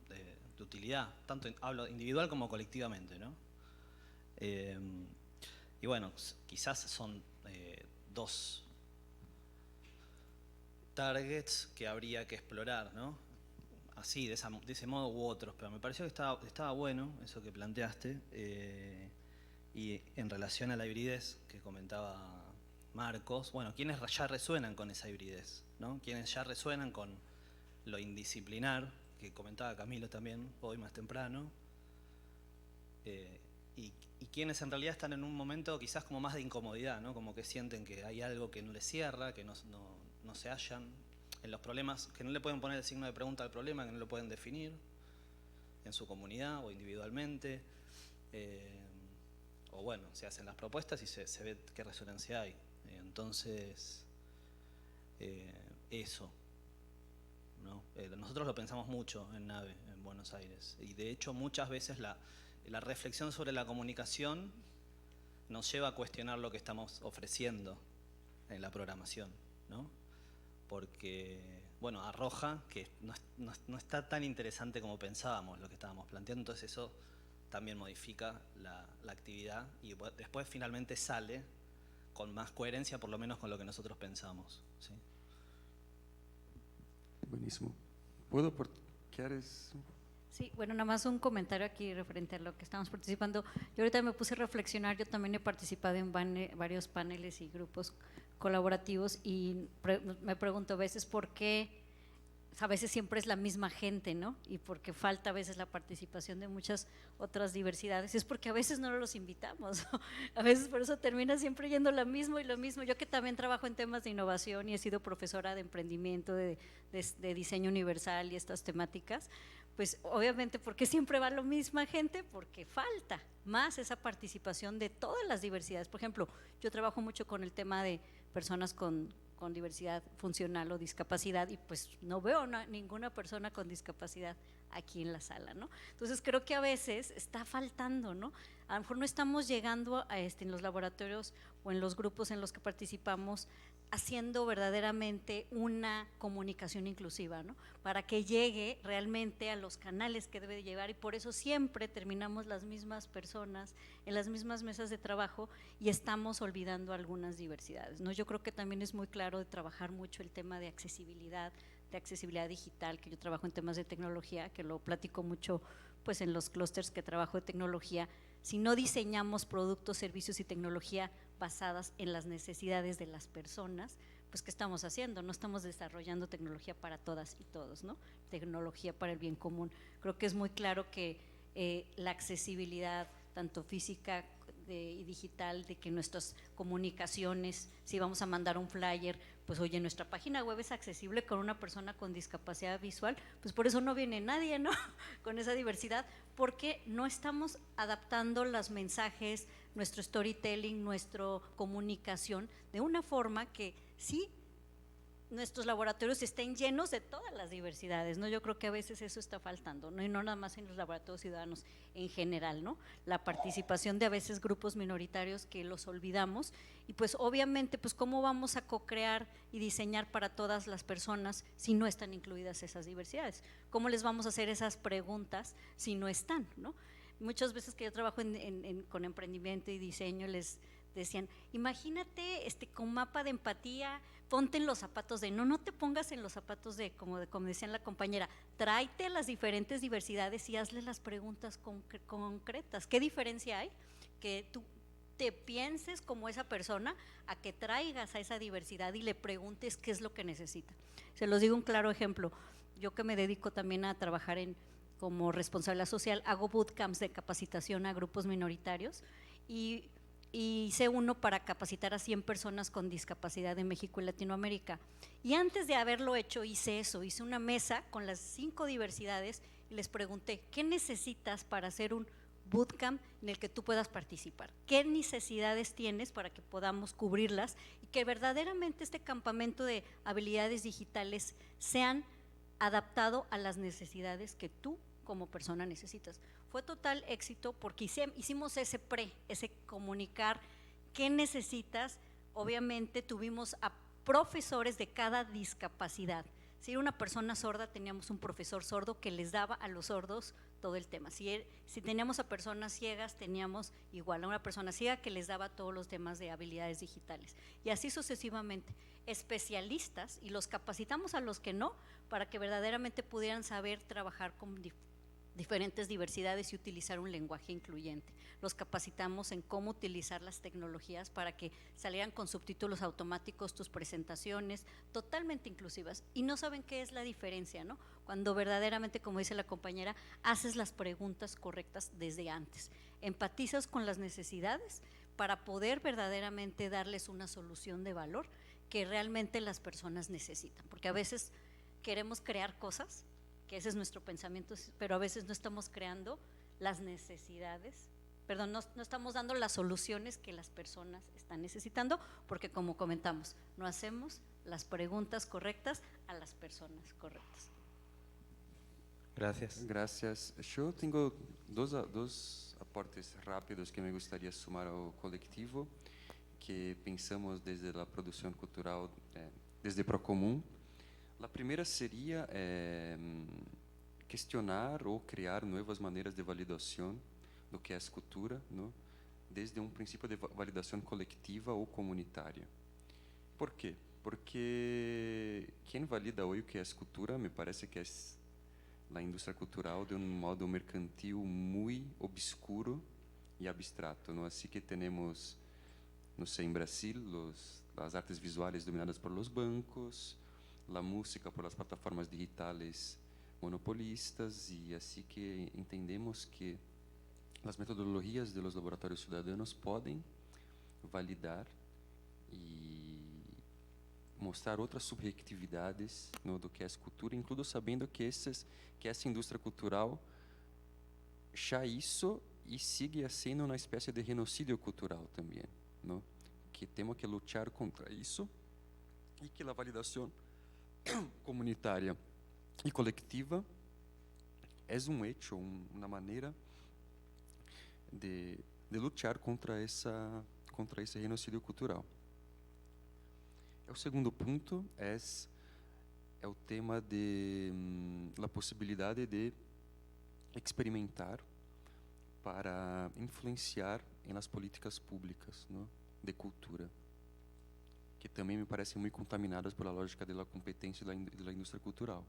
de utilidad, tanto hablo individual como colectivamente, ¿no? Y bueno, quizás son dos targets que habría que explorar, ¿no? Así, de ese modo u otros, pero me pareció que estaba bueno eso que planteaste, y en relación a la hibridez que comentaba Marcos, bueno, quienes ya resuenan con esa hibridez, ¿no? Quienes ya resuenan con lo indisciplinar, que comentaba Camilo también hoy más temprano, y quienes en realidad están en un momento quizás como más de incomodidad, ¿no? Como que sienten que hay algo que no les cierra, que no se hallan en los problemas, que no le pueden poner el signo de pregunta al problema, que no lo pueden definir en su comunidad o individualmente, o bueno, se hacen las propuestas y se ve qué resonancia hay. Entonces, eso, ¿no? Nosotros lo pensamos mucho en NAVE, en Buenos Aires, y de hecho muchas veces la reflexión sobre la comunicación nos lleva a cuestionar lo que estamos ofreciendo en la programación, ¿no? Porque, bueno, arroja que no está tan interesante como pensábamos lo que estábamos planteando, entonces eso también modifica la actividad y después finalmente sale con más coherencia, por lo menos con lo que nosotros pensamos, ¿sí? Buenísimo. ¿Quieres? Sí, bueno, nada más un comentario aquí referente a lo que estamos participando. Yo ahorita me puse a reflexionar, yo también he participado en varios paneles y grupos colaborativos y me pregunto a veces por qué, a veces siempre es la misma gente, ¿no? Y porque falta a veces la participación de muchas otras diversidades, es porque a veces no los invitamos, a veces por eso termina siempre yendo lo mismo y lo mismo. Yo que también trabajo en temas de innovación y he sido profesora de emprendimiento, de diseño universal y estas temáticas, pues obviamente, ¿por qué siempre va la misma gente? Porque falta más esa participación de todas las diversidades. Por ejemplo, yo trabajo mucho con el tema de personas con diversidad funcional o discapacidad y pues no veo ninguna persona con discapacidad aquí en la sala, ¿no? Entonces creo que a veces está faltando, ¿no? A lo mejor no estamos llegando en los laboratorios o en los grupos en los que participamos haciendo verdaderamente una comunicación inclusiva, ¿no? Para que llegue realmente a los canales que debe llevar y por eso siempre terminamos las mismas personas en las mismas mesas de trabajo y estamos olvidando algunas diversidades, ¿no? Yo creo que también es muy claro de trabajar mucho el tema de accesibilidad digital, que yo trabajo en temas de tecnología, que lo platico mucho pues en los clústeres que trabajo de tecnología. Si no diseñamos productos, servicios y tecnología basadas en las necesidades de las personas, pues ¿qué estamos haciendo? No estamos desarrollando tecnología para todas y todos, ¿no? Tecnología para el bien común. Creo que es muy claro que la accesibilidad, tanto física y digital, de que nuestras comunicaciones, si vamos a mandar un flyer, pues oye, nuestra página web es accesible con una persona con discapacidad visual, pues por eso no viene nadie, ¿no? Con esa diversidad, porque no estamos adaptando los mensajes, nuestro storytelling, nuestra comunicación de una forma que sí nuestros laboratorios estén llenos de todas las diversidades, ¿no? Yo creo que a veces eso está faltando, ¿no? Y no nada más en los laboratorios ciudadanos en general, ¿no? La participación de a veces grupos minoritarios que los olvidamos y pues obviamente pues cómo vamos a co-crear y diseñar para todas las personas si no están incluidas esas diversidades, cómo les vamos a hacer esas preguntas si no están, ¿no? Muchas veces que yo trabajo con emprendimiento y diseño les decían, imagínate con mapa de empatía, ponte en los zapatos de, no te pongas en los zapatos de, como decía la compañera, tráete las diferentes diversidades y hazle las preguntas concretas. ¿Qué diferencia hay? Que tú te pienses como esa persona a que traigas a esa diversidad y le preguntes qué es lo que necesita. Se los digo un claro ejemplo, yo que me dedico también a trabajar como responsabilidad social, hago bootcamps de capacitación a grupos minoritarios y hice uno para capacitar a 100 personas con discapacidad en México y Latinoamérica. Y antes de haberlo hecho, hice una mesa con las 5 diversidades y les pregunté, ¿qué necesitas para hacer un bootcamp en el que tú puedas participar? ¿Qué necesidades tienes para que podamos cubrirlas y que verdaderamente este campamento de habilidades digitales sean adaptado a las necesidades que tú como persona necesitas? Fue total éxito porque hicimos ese comunicar qué necesitas. Obviamente tuvimos a profesores de cada discapacidad. Si era una persona sorda, teníamos un profesor sordo que les daba a los sordos todo el tema. Si teníamos a personas ciegas, teníamos igual a una persona ciega que les daba todos los temas de habilidades digitales. Y así sucesivamente, especialistas, y los capacitamos a los que no, para que verdaderamente pudieran saber trabajar con diferentes diversidades y utilizar un lenguaje incluyente. Los capacitamos en cómo utilizar las tecnologías para que salieran con subtítulos automáticos tus presentaciones, totalmente inclusivas. Y no saben qué es la diferencia, ¿no? Cuando verdaderamente, como dice la compañera, haces las preguntas correctas desde antes. Empatizas con las necesidades para poder verdaderamente darles una solución de valor que realmente las personas necesitan. Porque a veces queremos crear cosas, que ese es nuestro pensamiento, pero a veces no estamos creando las necesidades, perdón, no estamos dando las soluciones que las personas están necesitando, porque como comentamos, no hacemos las preguntas correctas a las personas correctas. Gracias. Gracias. Yo tengo dos aportes rápidos que me gustaría sumar ao colectivo, que pensamos desde a produção cultural, desde Procomum. A primeira seria questionar ou criar novas maneiras de validação do que é cultura, não? Desde um princípio de validação coletiva ou comunitária. Por quê? Porque quem valida hoje o que é cultura, me parece que é a indústria cultural de um modo mercantil muito obscuro e abstrato, não? Assim que temos, não sei, em Brasil, as artes visuais dominadas por los bancos, a música por las plataformas digitais monopolistas, e assim que entendemos que as metodologias de los laboratórios ciudadanos podem validar e mostrar outras subjetividades, no, do que é cultura, incluso sabendo que essa indústria cultural já isso e sigue sendo uma espécie de genocídio cultural também, não? Que temos que lutar contra isso e que a validação comunitária e coletiva é um hecho, uma maneira de lutar contra esse genocídio cultural. O segundo ponto é o tema de a possibilidade de experimentar para influenciar nas políticas públicas, não? De cultura, que também me parecem muito contaminadas pela lógica da competência da indústria cultural.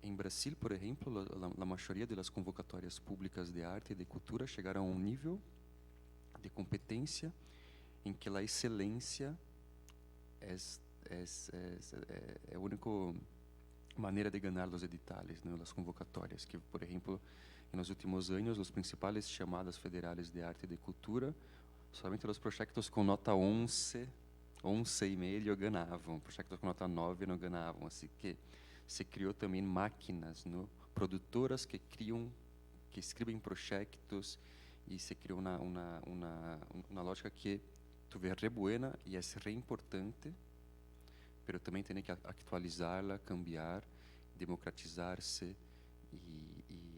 Em Brasil, por exemplo, a maioria das convocatórias públicas de arte e de cultura chegaram a um nível de competência em que a excelência é a única maneira de ganhar os editais, né, as convocatórias, que, por exemplo, nos últimos anos, os principais chamadas federais de arte e de cultura, somente os projetos com nota 11 e meio ganhavam, projetos com nota 9 não ganhavam, assim que se criou também máquinas, não, produtoras que escrevem projetos, e se criou uma lógica que tu é re buena e é re importante, pero também tem que atualizá-la, cambiar, democratizar-se, e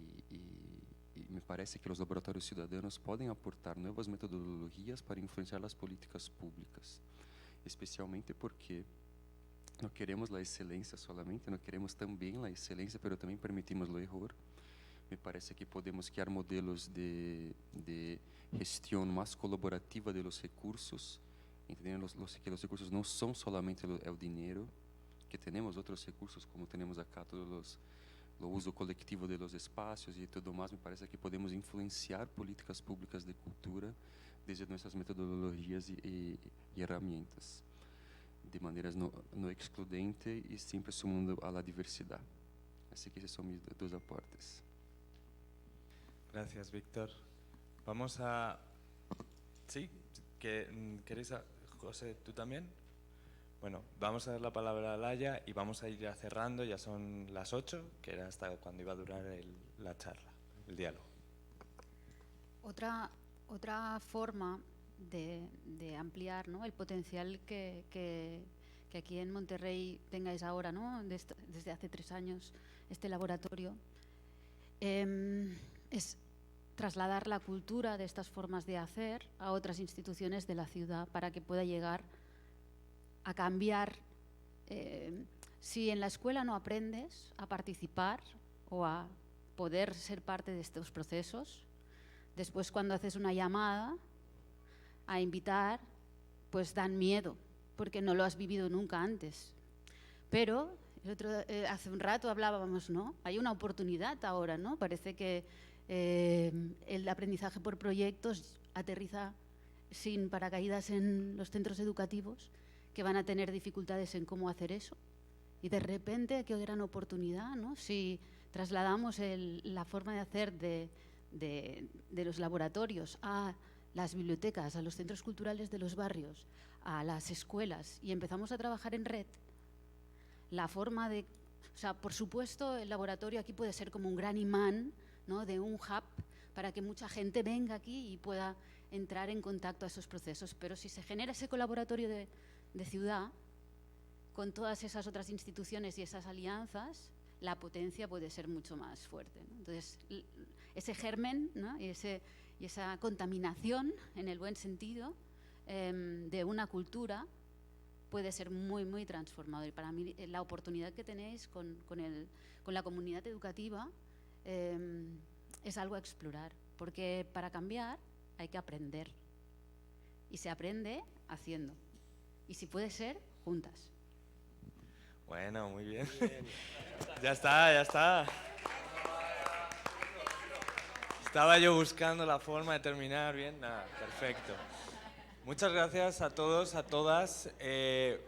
me parece que os laboratórios ciudadanos podem aportar novas metodologias para influenciar as políticas públicas, especialmente porque não queremos a excelência solamente, não queremos também a excelência, pero também permitimos o erro. Me parece que podemos criar modelos de gestão mais colaborativa de los recursos, entendendo que os recursos não são solamente o dinheiro, que temos outros recursos, como temos acá todos o uso coletivo de los espaços e tudo mais. Me parece que podemos influenciar políticas públicas de cultura desde nossas metodologias e ferramentas, de maneiras no excludente e sempre sumando a la diversidade. Assim que esses são meus dois aportes. Gracias, Víctor. Vamos a... ¿Sí? ¿Queréis José, tú también? Bueno, vamos a dar la palabra a Laia y vamos a ir ya cerrando, ya son las 8, que era hasta cuando iba a durar la charla, el diálogo. Otra forma de ampliar, ¿no?, el potencial que aquí en Monterrey tengáis ahora, ¿no?, desde hace 3 años, este laboratorio, es trasladar la cultura de estas formas de hacer a otras instituciones de la ciudad para que pueda llegar a cambiar. Si en la escuela no aprendes a participar o a poder ser parte de estos procesos, después cuando haces una llamada a invitar, pues dan miedo, porque no lo has vivido nunca antes. Pero Hace un rato hablábamos, ¿no? Hay una oportunidad ahora, ¿no? Parece que el aprendizaje por proyectos aterriza sin paracaídas en los centros educativos, que van a tener dificultades en cómo hacer eso. Y de repente, qué gran oportunidad, ¿no? Si trasladamos la forma de hacer de los laboratorios a las bibliotecas, a los centros culturales de los barrios, a las escuelas, y empezamos a trabajar en red, la forma de... O sea, por supuesto, el laboratorio aquí puede ser como un gran imán, ¿no? De un hub para que mucha gente venga aquí y pueda entrar en contacto a esos procesos. Pero si se genera ese colaboratorio de ciudad, con todas esas otras instituciones y esas alianzas, la potencia puede ser mucho más fuerte, ¿no? Entonces, ese germen, ¿no? y esa contaminación, en el buen sentido, de una cultura, puede ser muy, muy transformador. Y para mí la oportunidad que tenéis con la comunidad educativa es algo a explorar, porque para cambiar hay que aprender. Y se aprende haciendo. Y si puede ser, juntas. Bueno, muy bien. Ya está. Estaba yo buscando la forma de terminar bien. Nada, perfecto. Muchas gracias a todos, a todas.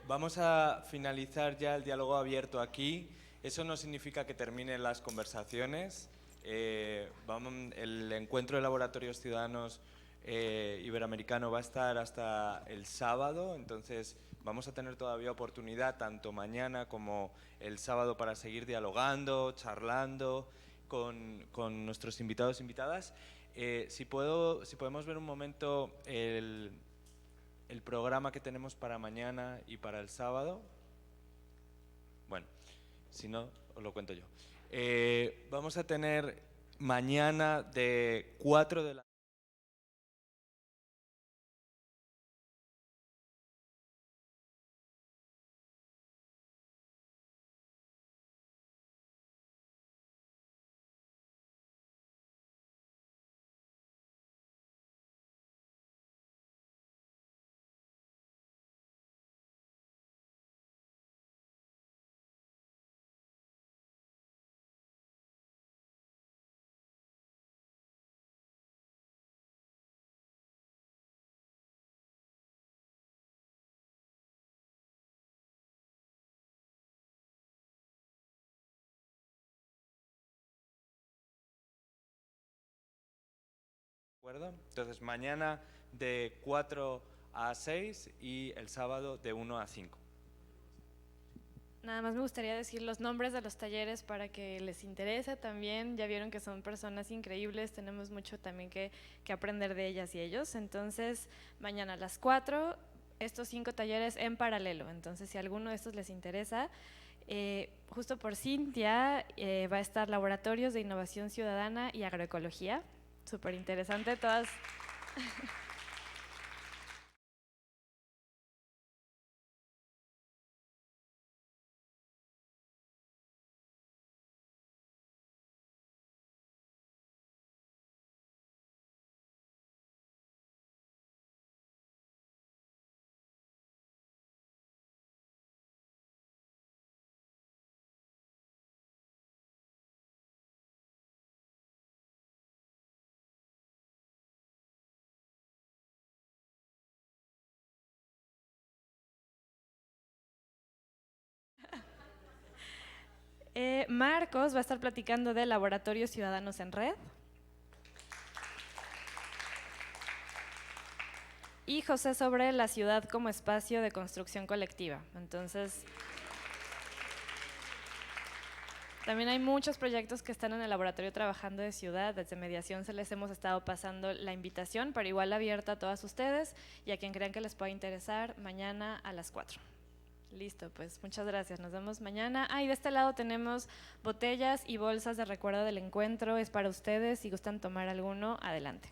Vamos a finalizar ya el diálogo abierto aquí. Eso no significa que terminen las conversaciones. El encuentro de laboratorios ciudadanos iberoamericano va a estar hasta el sábado, entonces vamos a tener todavía oportunidad tanto mañana como el sábado para seguir dialogando, charlando con nuestros invitados e invitadas. Si podemos ver un momento el programa que tenemos para mañana y para el sábado. Bueno, si no, os lo cuento yo. Vamos a tener mañana de 4 de la ¿De acuerdo? Entonces, mañana de 4 a 6 y el sábado de 1 a 5. Nada más me gustaría decir los nombres de los talleres para que les interese también. Ya vieron que son personas increíbles, tenemos mucho también que aprender de ellas y ellos. Entonces, mañana a las 4, estos 5 talleres en paralelo. Entonces, si alguno de estos les interesa, justo por Cintia va a estar Laboratorios de Innovación Ciudadana y Agroecología. Súper interesante, todas. Marcos va a estar platicando de Laboratorios Ciudadanos en Red. Y José sobre la ciudad como espacio de construcción colectiva. Entonces, también hay muchos proyectos que están en el laboratorio trabajando de ciudad. Desde mediación se les hemos estado pasando la invitación, pero igual abierta a todas ustedes y a quien crean que les pueda interesar, mañana a las 4. Listo, pues muchas gracias, nos vemos mañana. Y de este lado tenemos botellas y bolsas de recuerdo del encuentro, es para ustedes, si gustan tomar alguno, adelante.